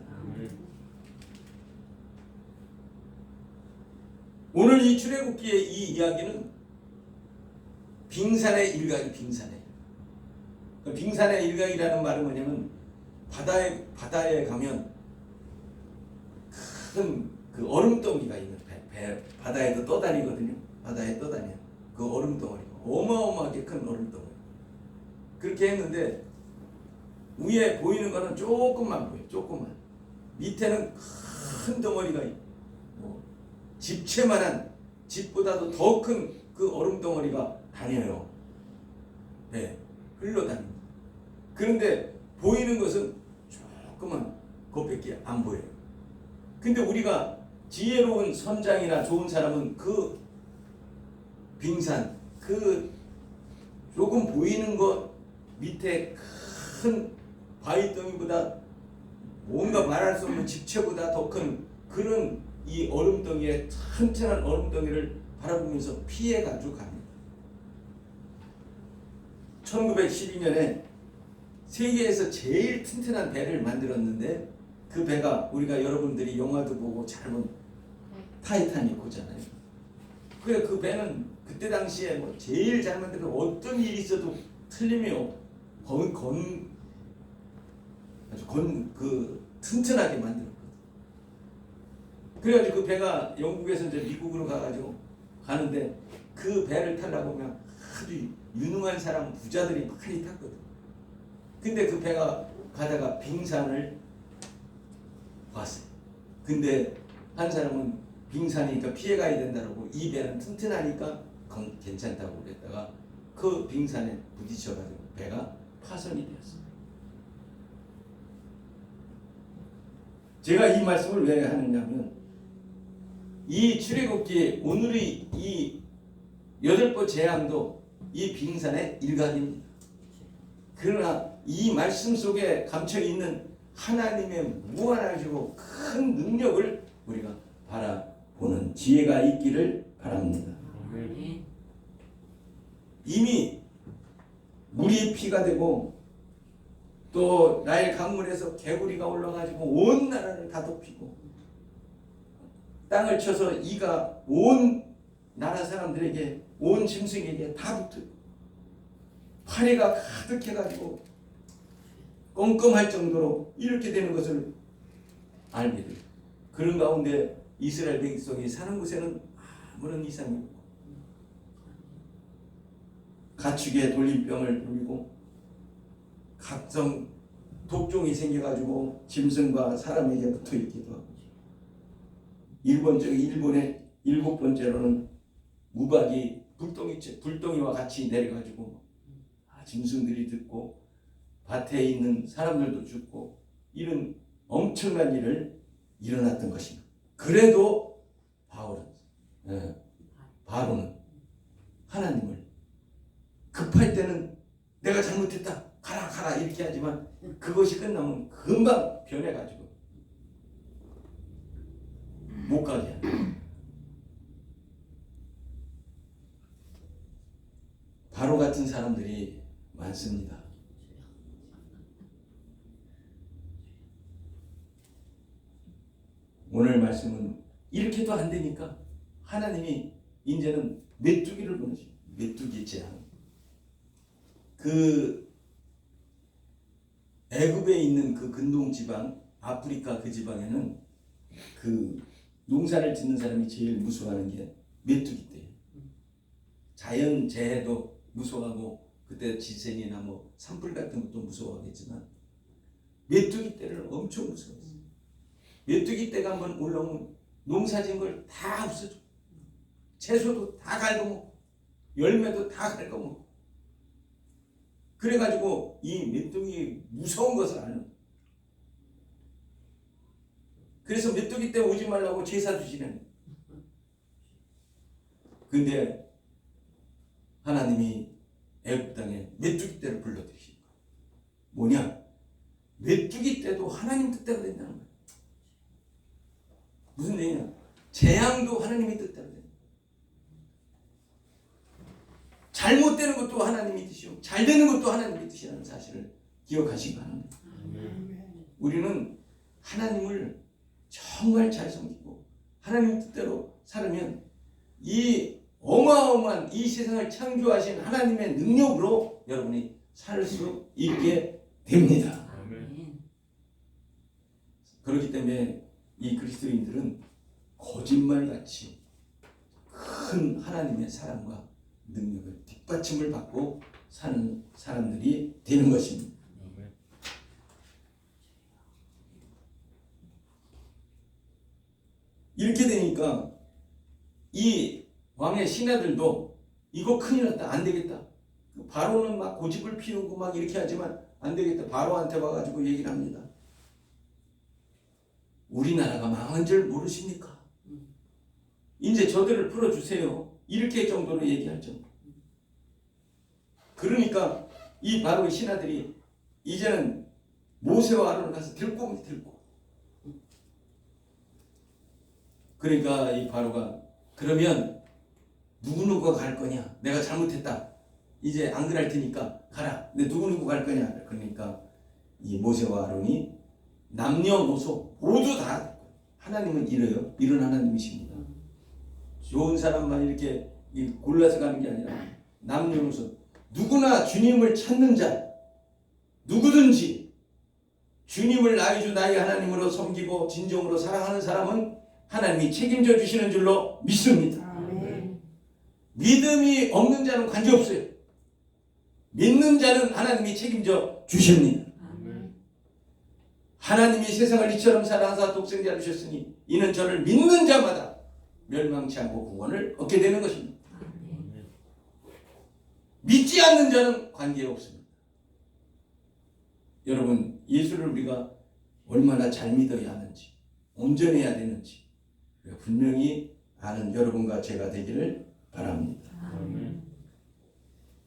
오늘 이 출애굽기의 이 이야기는 빙산의 일각이 빙산의 빙산의 일각이라는 말은 뭐냐면 바다에 가면 큰 그 얼음덩이가 있는 배 바다에도 떠다니거든요. 바다에 떠다녀. 그 얼음덩어리가 어마어마하게 큰 얼음덩어리. 그렇게 했는데 위에 보이는 거는 조금만 보여. 조금만. 밑에는 큰 덩어리가 있고 집채만한 집보다도 더 큰 그 얼음덩어리가 다녀요. 네, 흘러다닙니다. 그런데 보이는 것은 조그만 것밖에 안 보여요. 근데 우리가 지혜로운 선장이나 좋은 사람은 그 빙산, 그 조금 보이는 것 밑에 큰 바위덩이보다 뭔가 말할 수 없는 집채보다 더 큰 그런 이 얼음덩이에 튼튼한 얼음덩이를 바라보면서 피해가지고 갑니다. 1912년에 세계에서 제일 튼튼한 배를 만들었는데 그 배가 우리가 여러분들이 영화도 보고 잘 본 타이타닉호잖아요. 그래 그 배는 그때 당시에 뭐 제일 잘 만들어서 어떤 일이 있어도 틀림이 그 튼튼하게 만들었거든. 그래가지고 그 배가 영국에서 이제 미국으로 가가지고 가는데 그 배를 타려고 보면 아주 유능한 사람 부자들이 많이 탔거든. 근데 그 배가 가다가 빙산을 봤어요. 근데 한 사람은 빙산이니까 피해가야 된다고 이 배는 튼튼하니까 괜찮다고 그랬다가 그 빙산에 부딪혀가지고 배가 파손이 되었어요. 제가 이 말씀을 왜 하느냐면 이 출애굽기 오늘의 이 8번 재앙도 이 빙산의 일각입니다. 그러나 이 말씀 속에 감춰있는 하나님의 무한하시고 큰 능력을 우리가 바라보는 지혜가 있기를 바랍니다. 이미 물이 피가 되고 또 나일 강물에서 개구리가 올라가지고 온 나라를 다 덮이고 땅을 쳐서 이가 온 나라 사람들에게 온 짐승에게 다 붙어요. 파리가 가득해가지고 껌껌할 정도로 이렇게 되는 것을 알게 돼요. 그런 가운데 이스라엘 백성이 사는 곳에는 아무런 이상이 없고 가축에 돌림병을 돌리고 각종 독종이 생겨가지고 짐승과 사람에게 붙어있기도 하고 일본의 7번째로는 우박이 불덩이와 같이 내려가지고 짐승들이 죽고 밭에 있는 사람들도 죽고 이런 엄청난 일을 일어났던 것입니다. 그래도 바로는 하나님을 급할 때는 내가 잘못했다 가라 이렇게 하지만 그것이 끝나면 금방 변해가지고 못 가게 하는 바로 같은 사람들이 많습니다. 오늘 말씀은 이렇게도 안 되니까 하나님이 이제는 메뚜기를 보내십니다. 메뚜기 재앙. 그 애굽에 있는 그 근동 지방, 아프리카 그 지방에는 그 농사를 짓는 사람이 제일 무서워하는 게 메뚜기 떼예요. 자연 재해도 무서워하고 그때 지센이나 뭐 산불 같은 것도 무서워하겠지만 메뚜기 떼를 엄청 무서워했어요. 메뚜기 떼가 한번 올라오면 농사진 걸 다 없어져. 채소도 다 갉아먹고 열매도 다 갉아먹고. 그래가지고 이 메뚜기 무서운 것을 아는. 그래서 메뚜기 떼 오지 말라고 제사 주시는. 근데 하나님이 애굽 땅에 메뚜기 떼를 불러들이신 거예요. 뭐냐? 메뚜기 떼도 하나님 뜻대로 된다는 거예요. 무슨 얘기냐? 재앙도 하나님의 뜻대로 된다. 잘못되는 것도 하나님의 뜻이요, 잘 되는 것도 하나님의 뜻이라는 사실을 기억하시기 바랍니다. 우리는 하나님을 정말 잘 섬기고 하나님 뜻대로 살으면 이 어마어마한 이 세상을 창조하신 하나님의 능력으로 여러분이 살 수 있게 됩니다. 그렇기 때문에 이 그리스도인들은 거짓말같이 큰 하나님의 사랑과 능력을 뒷받침을 받고 사는 사람들이 되는 것입니다. 이렇게 되니까 이 왕의 신하들도 이거 큰일 났다, 안 되겠다. 바로는 막 고집을 피우고 막 이렇게 하지만 안 되겠다. 바로한테 와가지고 얘기를 합니다. 우리나라가 망한 줄 모르십니까? 이제 저들을 풀어주세요. 이렇게 정도로 얘기할 정도. 그러니까 이 바로의 신하들이 이제는 모세와 아론을 가서 들고. 그러니까 이 바로가 그러면 누구누구가 갈 거냐? 내가 잘못했다. 이제 안 그럴 테니까 가라. 근데 누구누구 갈 거냐? 그러니까 이 모세와 아론이 남녀노소 모두 다, 하나님은 이래요. 이런 하나님이십니다. 좋은 사람만 이렇게 골라서 가는 게 아니라 남녀노소 누구나 주님을 찾는 자, 누구든지 주님을 나의 주 나의 하나님으로 섬기고 진정으로 사랑하는 사람은 하나님이 책임져 주시는 줄로 믿습니다. 아멘. 믿음이 없는 자는 관계없어요. 믿는 자는 하나님이 책임져 주십니다. 하나님이 세상을 이처럼 사랑하사 독생자를 주셨으니 이는 저를 믿는 자마다 멸망치 않고 구원을 얻게 되는 것입니다. 믿지 않는 자는 관계없습니다. 여러분, 예수를 우리가 얼마나 잘 믿어야 하는지, 온전해야 되는지 분명히 아는 여러분과 제가 되기를 바랍니다.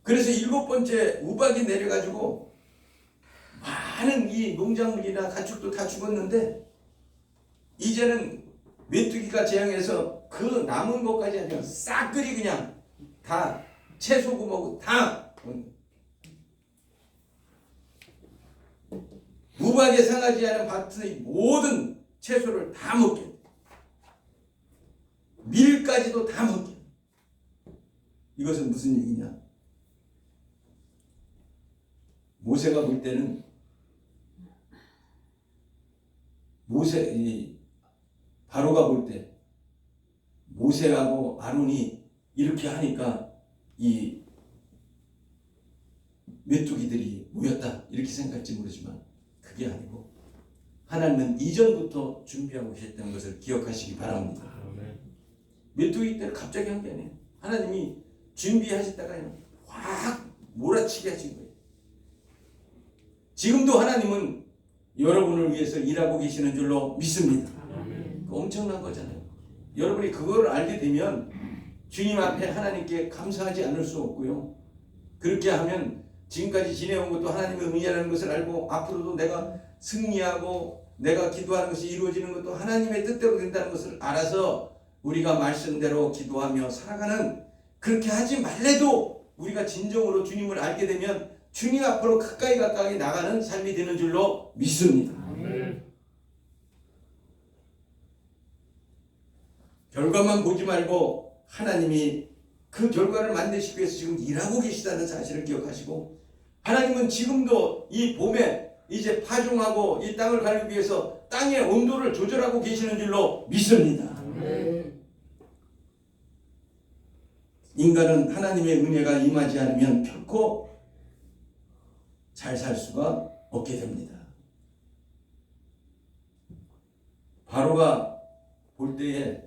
그래서 7번째 우박이 내려가지고 많은 이 농작물이나 가축도 다 죽었는데 이제는 메뚜기가 재앙해서 그 남은 것까지 아니라 싹들이 그냥 다 채소고 뭐고 다 우박에 상하지 않은 밭의 모든 채소를 다 먹게, 밀까지도 다 먹게. 이것은 무슨 얘기냐? 모세가 볼 때는 바로가 볼 때 모세하고 아론이 이렇게 하니까 이 메뚜기들이 모였다 이렇게 생각할지 모르지만 그게 아니고 하나님은 이전부터 준비하고 계셨다는 것을 기억하시기 바랍니다. 메뚜기 때를 갑자기 한 게 아니에요. 하나님이 준비하셨다가 확 몰아치게 하신 거예요. 지금도 하나님은 여러분을 위해서 일하고 계시는 줄로 믿습니다. 엄청난 거잖아요. 여러분이 그걸 알게 되면 주님 앞에 하나님께 감사하지 않을 수 없고요. 그렇게 하면 지금까지 지내온 것도 하나님의 은혜라는 것을 알고 앞으로도 내가 승리하고 내가 기도하는 것이 이루어지는 것도 하나님의 뜻대로 된다는 것을 알아서 우리가 말씀대로 기도하며 살아가는, 그렇게 하지 말래도 우리가 진정으로 주님을 알게 되면 주님 앞으로 가까이 나가는 삶이 되는 줄로 믿습니다. 아멘. 결과만 보지 말고 하나님이 그 결과를 만드시기 위해서 지금 일하고 계시다는 사실을 기억하시고, 하나님은 지금도 이 봄에 이제 파종하고 이 땅을 가리기 위해서 땅의 온도를 조절하고 계시는 줄로 믿습니다. 아멘. 인간은 하나님의 은혜가 임하지 않으면 결코 잘 살 수가 없게 됩니다. 바로가 볼 때에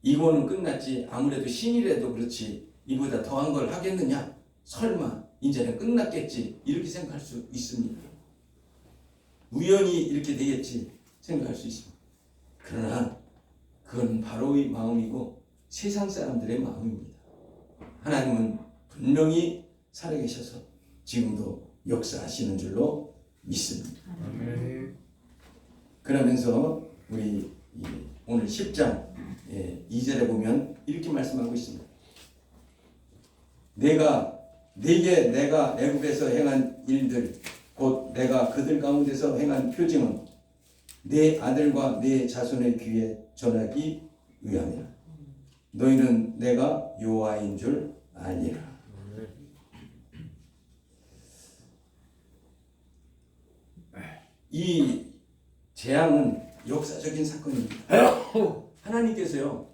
이거는 끝났지, 아무래도 신이라도 그렇지 이보다 더한 걸 하겠느냐, 설마 이제는 끝났겠지, 이렇게 생각할 수 있습니다. 우연히 이렇게 되겠지 생각할 수 있습니다. 그러나 그건 바로의 마음이고 세상 사람들의 마음입니다. 하나님은 분명히 살아계셔서 지금도 역사하시는 줄로 믿습니다. 아멘. 그러면서 우리 오늘 10장 2절에 보면 이렇게 말씀하고 있습니다. 내게 내가 애굽에서 행한 일들, 곧 내가 그들 가운데서 행한 표징은 내 아들과 내 자손의 귀에 전하기 위함이라. 너희는 내가 여호와인 줄 알리라. 이 재앙은 역사적인 사건입니다. 하나님께서요,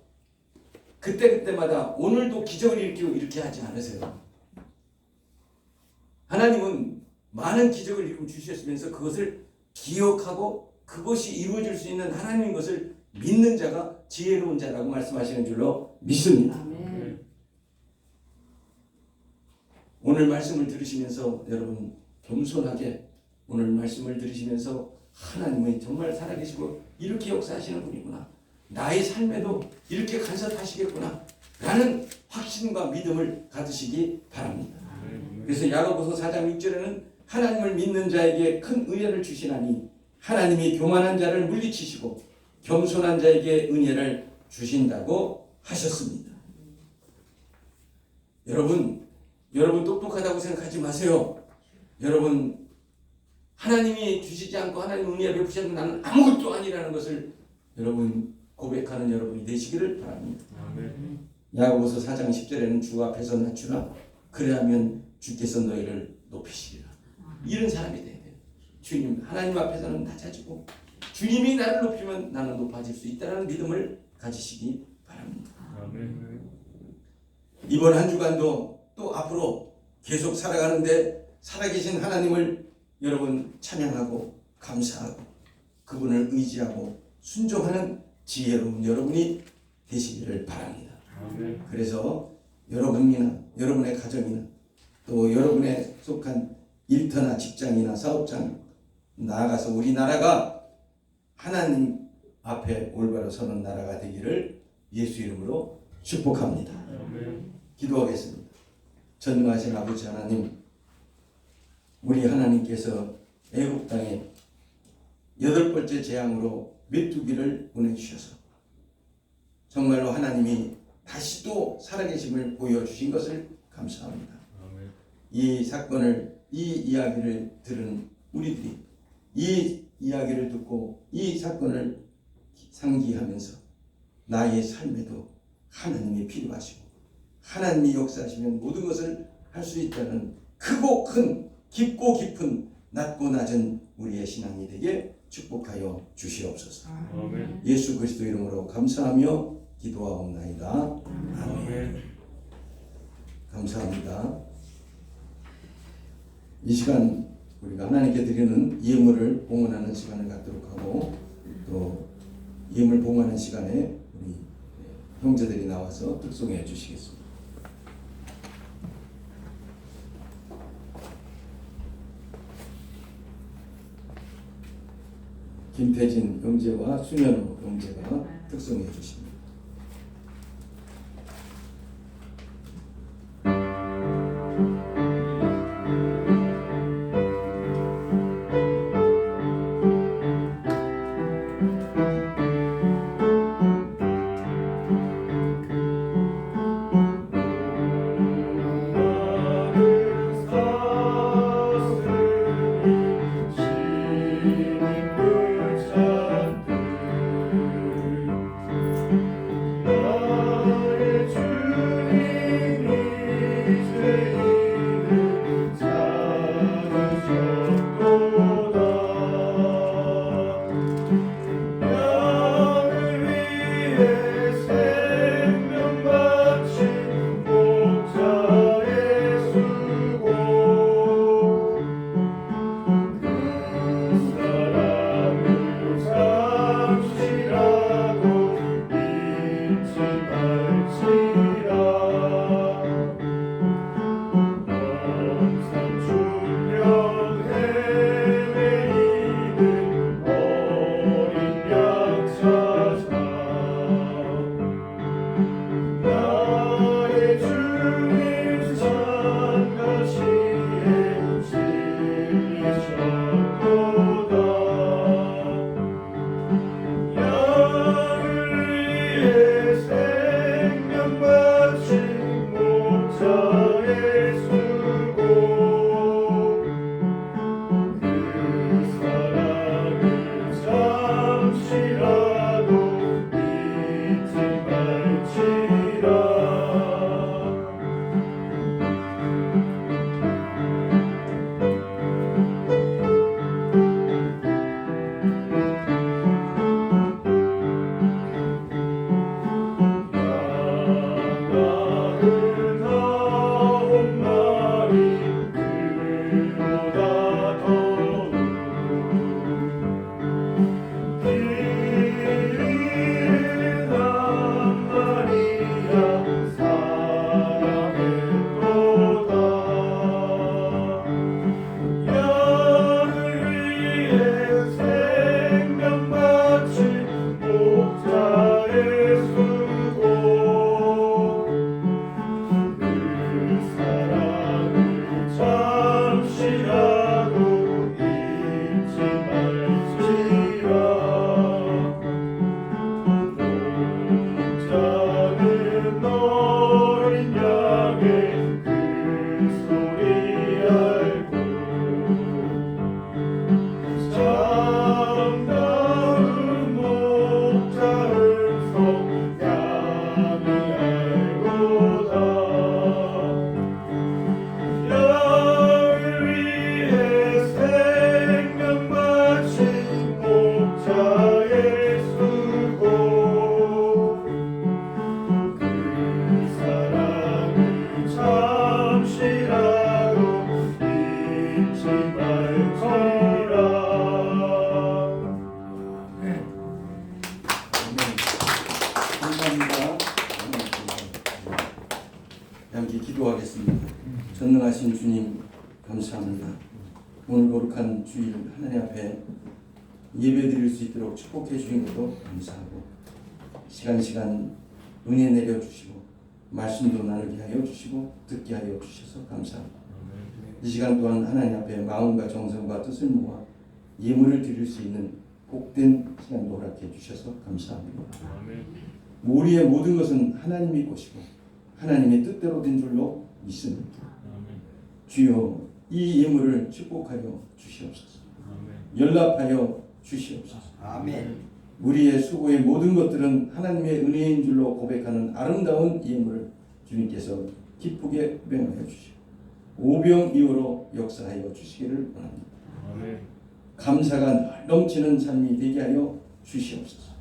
그때마다 오늘도 기적을 일으키고 이렇게 하지 않으세요. 하나님은 많은 기적을 일으켜 주셨으면서 그것을 기억하고 그것이 이루어질 수 있는 하나님인 것을 믿는 자가 지혜로운 자라고 말씀하시는 줄로 믿습니다. 아멘. 오늘 말씀을 들으시면서 여러분 겸손하게 오늘 말씀을 들으시면서 하나님은 정말 살아계시고 이렇게 역사하시는 분이구나, 나의 삶에도 이렇게 간섭하시겠구나 라는 확신과 믿음을 가지시기 바랍니다. 그래서 야고보서 4장 6절에는 하나님을 믿는 자에게 큰 은혜를 주시나니 하나님이 교만한 자를 물리치시고 겸손한 자에게 은혜를 주신다고 하셨습니다. 여러분 똑똑하다고 생각하지 마세요. 여러분 하나님이 주시지 않고 하나님 은혜를 베푸지 않고 나는 아무것도 아니라는 것을 여러분 고백하는 여러분이 되시기를 바랍니다. 아멘. 야고보서 4장 10절에는 주 앞에서 낮추라, 그래야면 주께서 너희를 높이시리라. 이런 사람이 돼야 돼요. 주님 하나님 앞에서는 낮아지고 주님이 나를 높이면 나는 높아질 수 있다는 믿음을 가지시기 바랍니다. 아멘. 이번 한 주간도 또 앞으로 계속 살아가는데 살아계신 하나님을 여러분 찬양하고 감사하고 그분을 의지하고 순종하는 지혜로운 여러분이 되시기를 바랍니다. 아멘. 그래서 여러분이나 여러분의 가정이나 또 여러분의 속한 일터나 직장이나 사업장, 나아가서 우리나라가 하나님 앞에 올바로 서는 나라가 되기를 예수 이름으로 축복합니다. 아멘. 기도하겠습니다. 전능하신 아버지 하나님, 우리 하나님께서 애굽 땅에 8번째 재앙으로 메뚜기를 보내주셔서 정말로 하나님이 다시 또 살아계심을 보여주신 것을 감사합니다. 아멘. 이 사건을, 이 이야기를 들은 우리들이 이 이야기를 듣고 이 사건을 상기하면서 나의 삶에도 하나님이 필요하시고 하나님이 역사하시면 모든 것을 할 수 있다는 크고 큰, 깊고 깊은, 낮고 낮은 우리의 신앙이 되게 축복하여 주시옵소서. 아멘. 예수 그리스도 이름으로 감사하며 기도하옵나이다. 아멘. 아멘. 감사합니다. 이 시간 우리가 하나님께 드리는 예물을 봉헌하는 시간을 갖도록 하고, 또 예물 봉헌하는 시간에 우리 형제들이 나와서 특송해 주시겠습니다. 김태진 영재와 수면호 영재가 특송해 주십니다. 기도하겠습니다. 전능하신 주님 감사합니다. 오늘 거룩한 주일 하나님 앞에 예배드릴 수 있도록 축복해 주신 것도 감사하고 시간 은혜 내려주시고 말씀도 나누게 하여 주시고 듣게 하여 주셔서 감사합니다. 이 시간 또한 하나님 앞에 마음과 정성과 뜻을 모아 예물을 드릴 수 있는 복된 시간도 허락해 주셔서 감사합니다. 우리의 모든 것은 하나님이 것이고 하나님의 뜻대로 된 줄로 믿습니다. 주여 이 예물을 축복하여 주시옵소서. 연락하여 주시옵소서. 아멘. 우리의 수고의 모든 것들은 하나님의 은혜인 줄로 고백하는 아름다운 예물을 주님께서 기쁘게 수행하여 주시고 오병이어로 역사하여 주시기를 원합니다. 감사가 넘치는 삶이 되게 하여 주시옵소서.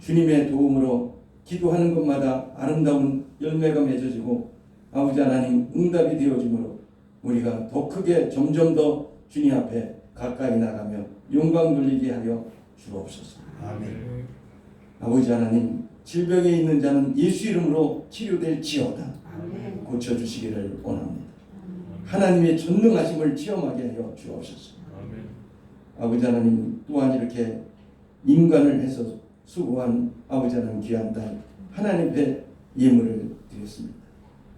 주님의 도움으로 기도하는 것마다 아름다운 열매가 맺어지고 아버지 하나님 응답이 되어지므로 우리가 더 크게 점점 더 주님 앞에 가까이 나가며 영광 돌리게 하여 주옵소서. 아멘. 아버지 하나님 질병에 있는 자는 예수 이름으로 치료될지어다. 아멘. 고쳐주시기를 원합니다. 하나님의 전능하심을 체험하게 하여 주옵소서. 아버지 하나님 또한 이렇게 인간을 해서 수고한 아버지 하나님 귀한 딸 하나님 앞에 예물을 드렸습니다.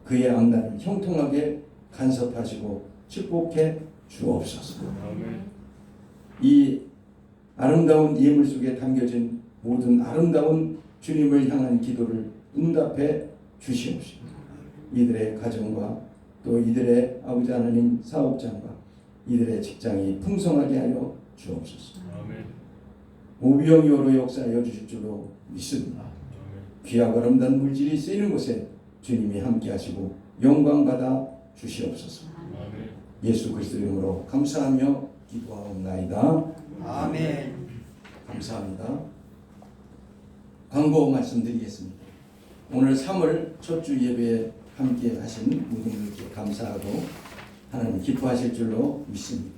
그의 앞날을 형통하게 간섭하시고 축복해 주옵소서. 아멘. 이 아름다운 예물 속에 담겨진 모든 아름다운 주님을 향한 기도를 응답해 주시옵소서. 이들의 가정과 또 이들의 아버지 하나님 사업장과 이들의 직장이 풍성하게 하여 주옵소서. 아멘. 오병이어로 역사하여 주실 줄로 믿습니다. 귀하고 아름다운 물질이 쓰이는 곳에 주님이 함께 하시고 영광 받아 주시옵소서. 아멘. 예수 그리스도 이름으로 감사하며 기도하옵나이다. 아멘. 감사합니다. 광고 말씀드리겠습니다. 오늘 3월 첫 주 예배에 함께 하신 모든 분들께 감사하고 하나님 기뻐하실 줄로 믿습니다.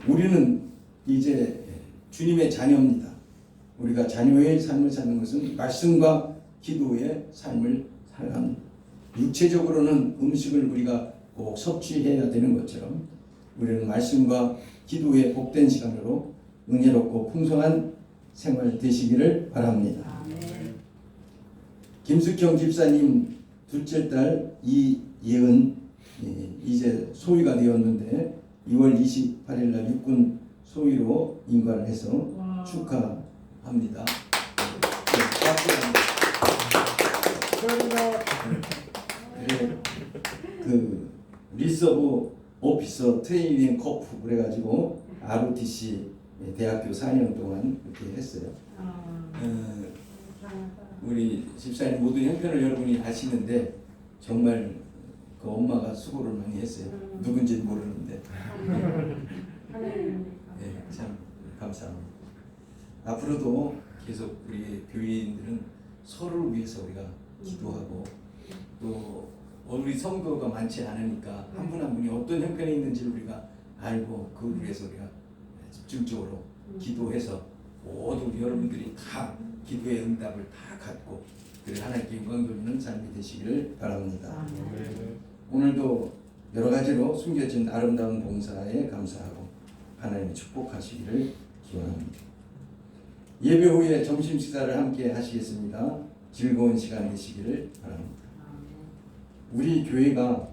우리는 이제 주님의 자녀입니다. 우리가 자녀의 삶을 사는 것은 말씀과 기도의 삶을 살아갑니다. 육체적으로는 음식을 우리가 꼭 섭취해야 되는 것처럼 우리는 말씀과 기도의 복된 시간으로 은혜롭고 풍성한 생활 되시기를 바랍니다. 김숙형 집사님 둘째 딸 이예은 이제 소위가 되었는데 2월 28일 날 육군 소위로 인관을 해서 축하합니다. 네, 그 리서브 오피서 트레이닝 코프 그래가지고 ROTC 대학교 4년 동안 그렇게 했어요. 우리 집사님 모든 형편을 여러분이 아시는데 정말 그 엄마가 수고를 많이 했어요. 누군지 모르는데. 네, 참 감사합니다. 앞으로도 계속 우리 교인들은 서로를 위해서 우리가 기도하고 또 우리 성도가 많지 않으니까 한 분 한 분이 어떤 형편에 있는지 우리가 알고 그걸 위해서 우리가 집중적으로 기도해서 모두 우리 여러분들이 다 기도의 응답을 다 갖고 그리고 하나님께 영광 돌리는 삶이 되시기를 바랍니다. 오늘도 여러 가지로 숨겨진 아름다운 봉사에 감사하고 하나님이 축복하시기를 기원합니다. 예배 후에 점심 식사를 함께 하시겠습니다. 즐거운 시간 되시기를 바랍니다. 우리 교회가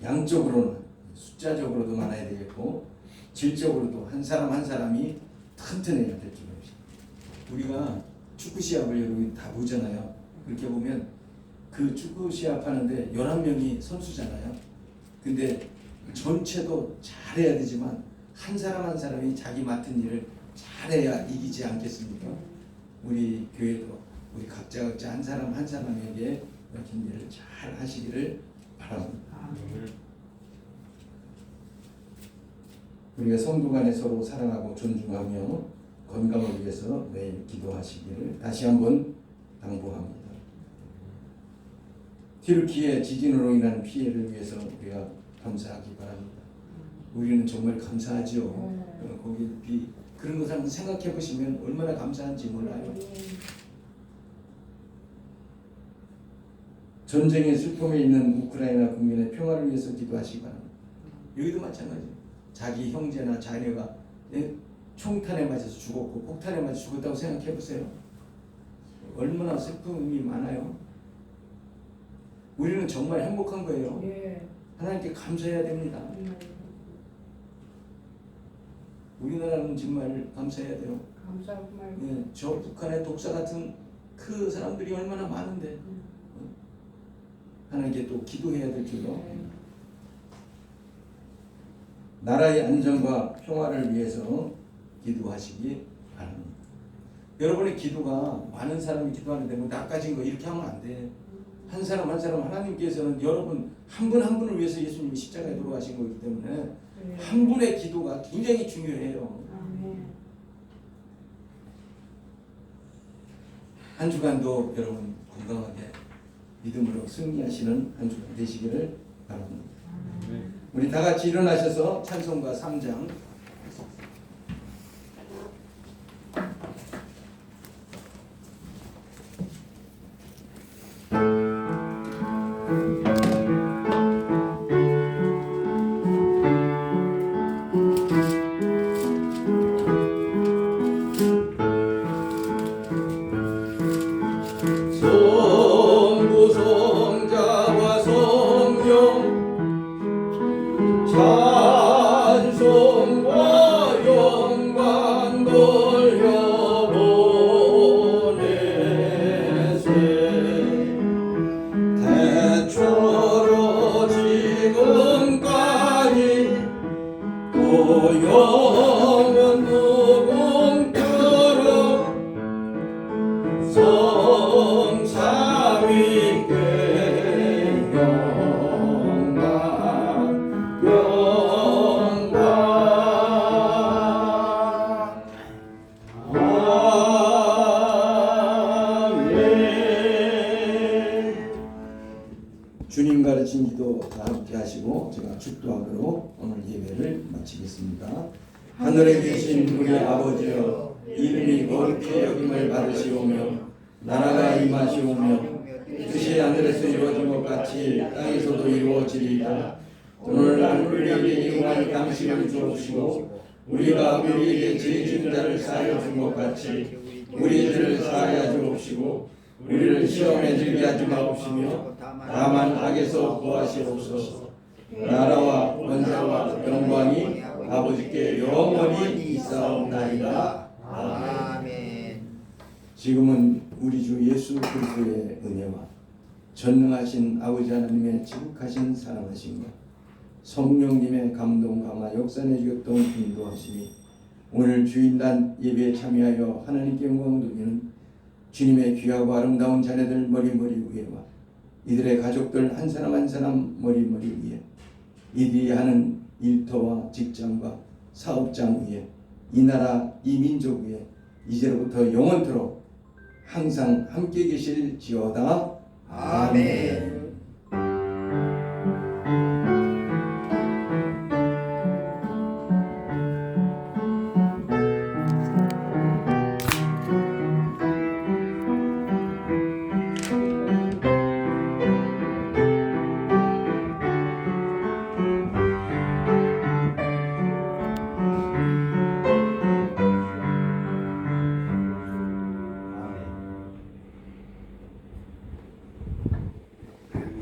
양적으로는 숫자적으로도 많아야 되겠고 질적으로도 한 사람 한 사람이 튼튼해야 될 줄로 우리가 축구 시합을 여러분 다 보잖아요. 그렇게 보면 그 축구 시합 하는데 11명이 선수잖아요. 근데 전체도 잘해야 되지만 한 사람 한 사람이 자기 맡은 일을 잘해야 이기지 않겠습니까? 우리 교회도 우리 각자 한 사람 한 사람에게 맡은 일을 잘 하시기를 바랍니다. 우리가 성도 간에 서로 사랑하고 존중하며 건강을 위해서 매일 기도하시기를 다시 한번 당부합니다. 튀르키예 지진으로 인한 피해를 위해서 우리가 감사하기 바랍니다. 우리는 정말 감사하죠. 거기 그런 것을 한번 생각해 보시면 얼마나 감사한지 몰라요. 전쟁의 슬픔에 있는 우크라이나 국민의 평화를 위해서 기도하시기 바랍니다. 여기도 마찬가지예요. 자기 형제나 자녀가 총탄에 맞아서 죽었고 폭탄에 맞아서 죽었다고 생각해 보세요. 얼마나 슬픔이 많아요. 우리는 정말 행복한 거예요. 하나님께 감사해야 됩니다. 우리나라는 정말 감사해야 돼요. 저 북한의 독사 같은 그 사람들이 얼마나 많은데 하나님께 또 기도해야 될 줄로 나라의 안정과 평화를 위해서 기도하시기 바랍니다. 여러분의 기도가 많은 사람이 기도하는데 뭐 나까진 거 이렇게 하면 안 돼. 한 사람 한 사람 하나님께서는 여러분 한 분 한 분을 위해서 예수님이 십자가에 돌아가신 거기 때문에 한 분의 기도가 굉장히 중요해요. 한 주간도 여러분 건강하게 믿음으로 승리하시는 한 주간 되시기를 바랍니다. 우리 다 같이 일어나셔서 찬송가 3장 영원 무궁토록 성삼위께 영광 영광 아멘. 주님 가르친 기도 다 함께 하시고 제가 축도하기로 오늘 예배를 마치겠습니다. 하늘에 계신 우리 아버지여, 이름이 거룩히 여김을 받으시오며 나라가 임하시오며 뜻이 하늘에서 이루어진 것 같이 땅에서도 이루어지리이다. 오늘날 우리에게 일용할 양식을 주옵시고 우리가 우리에게 죄 지은 자를 사하여 준 것 같이 우리 죄를 사하여 주옵시고 우리를 시험에 들게 하지 마옵시며 다만 악에서 구하시옵소서. 나라와 권세와 영광이 아버지께 영원히 있사옵나이다. 아멘. 지금은 우리 주 예수 그리스도의 은혜와 전능하신 아버지 하나님의 지극하신 사랑하심과 성령님의 감동 감화 역사내 주였던 인도하심이 오늘 주일날 예배에 참여하여 하나님께 영광 돌리는 주님의 귀하고 아름다운 자녀들 머리머리 위에와 이들의 가족들 한 사람 한 사람 머리머리 위에 이들이 하는 일터와 직장과 사업장 위에 이 나라 이 민족 위에 이제로부터 영원토록 항상 함께 계실지어다. 아멘.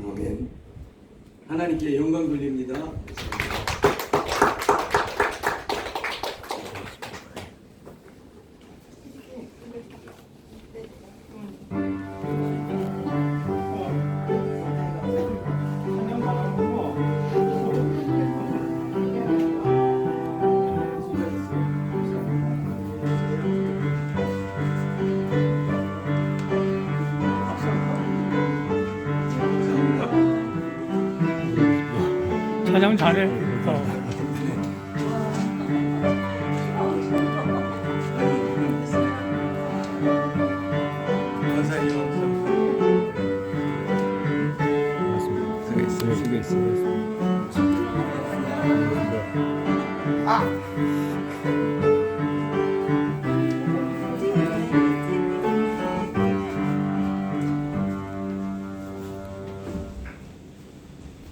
아멘. 하나님께 영광 돌립니다. 찬양 잘해. 아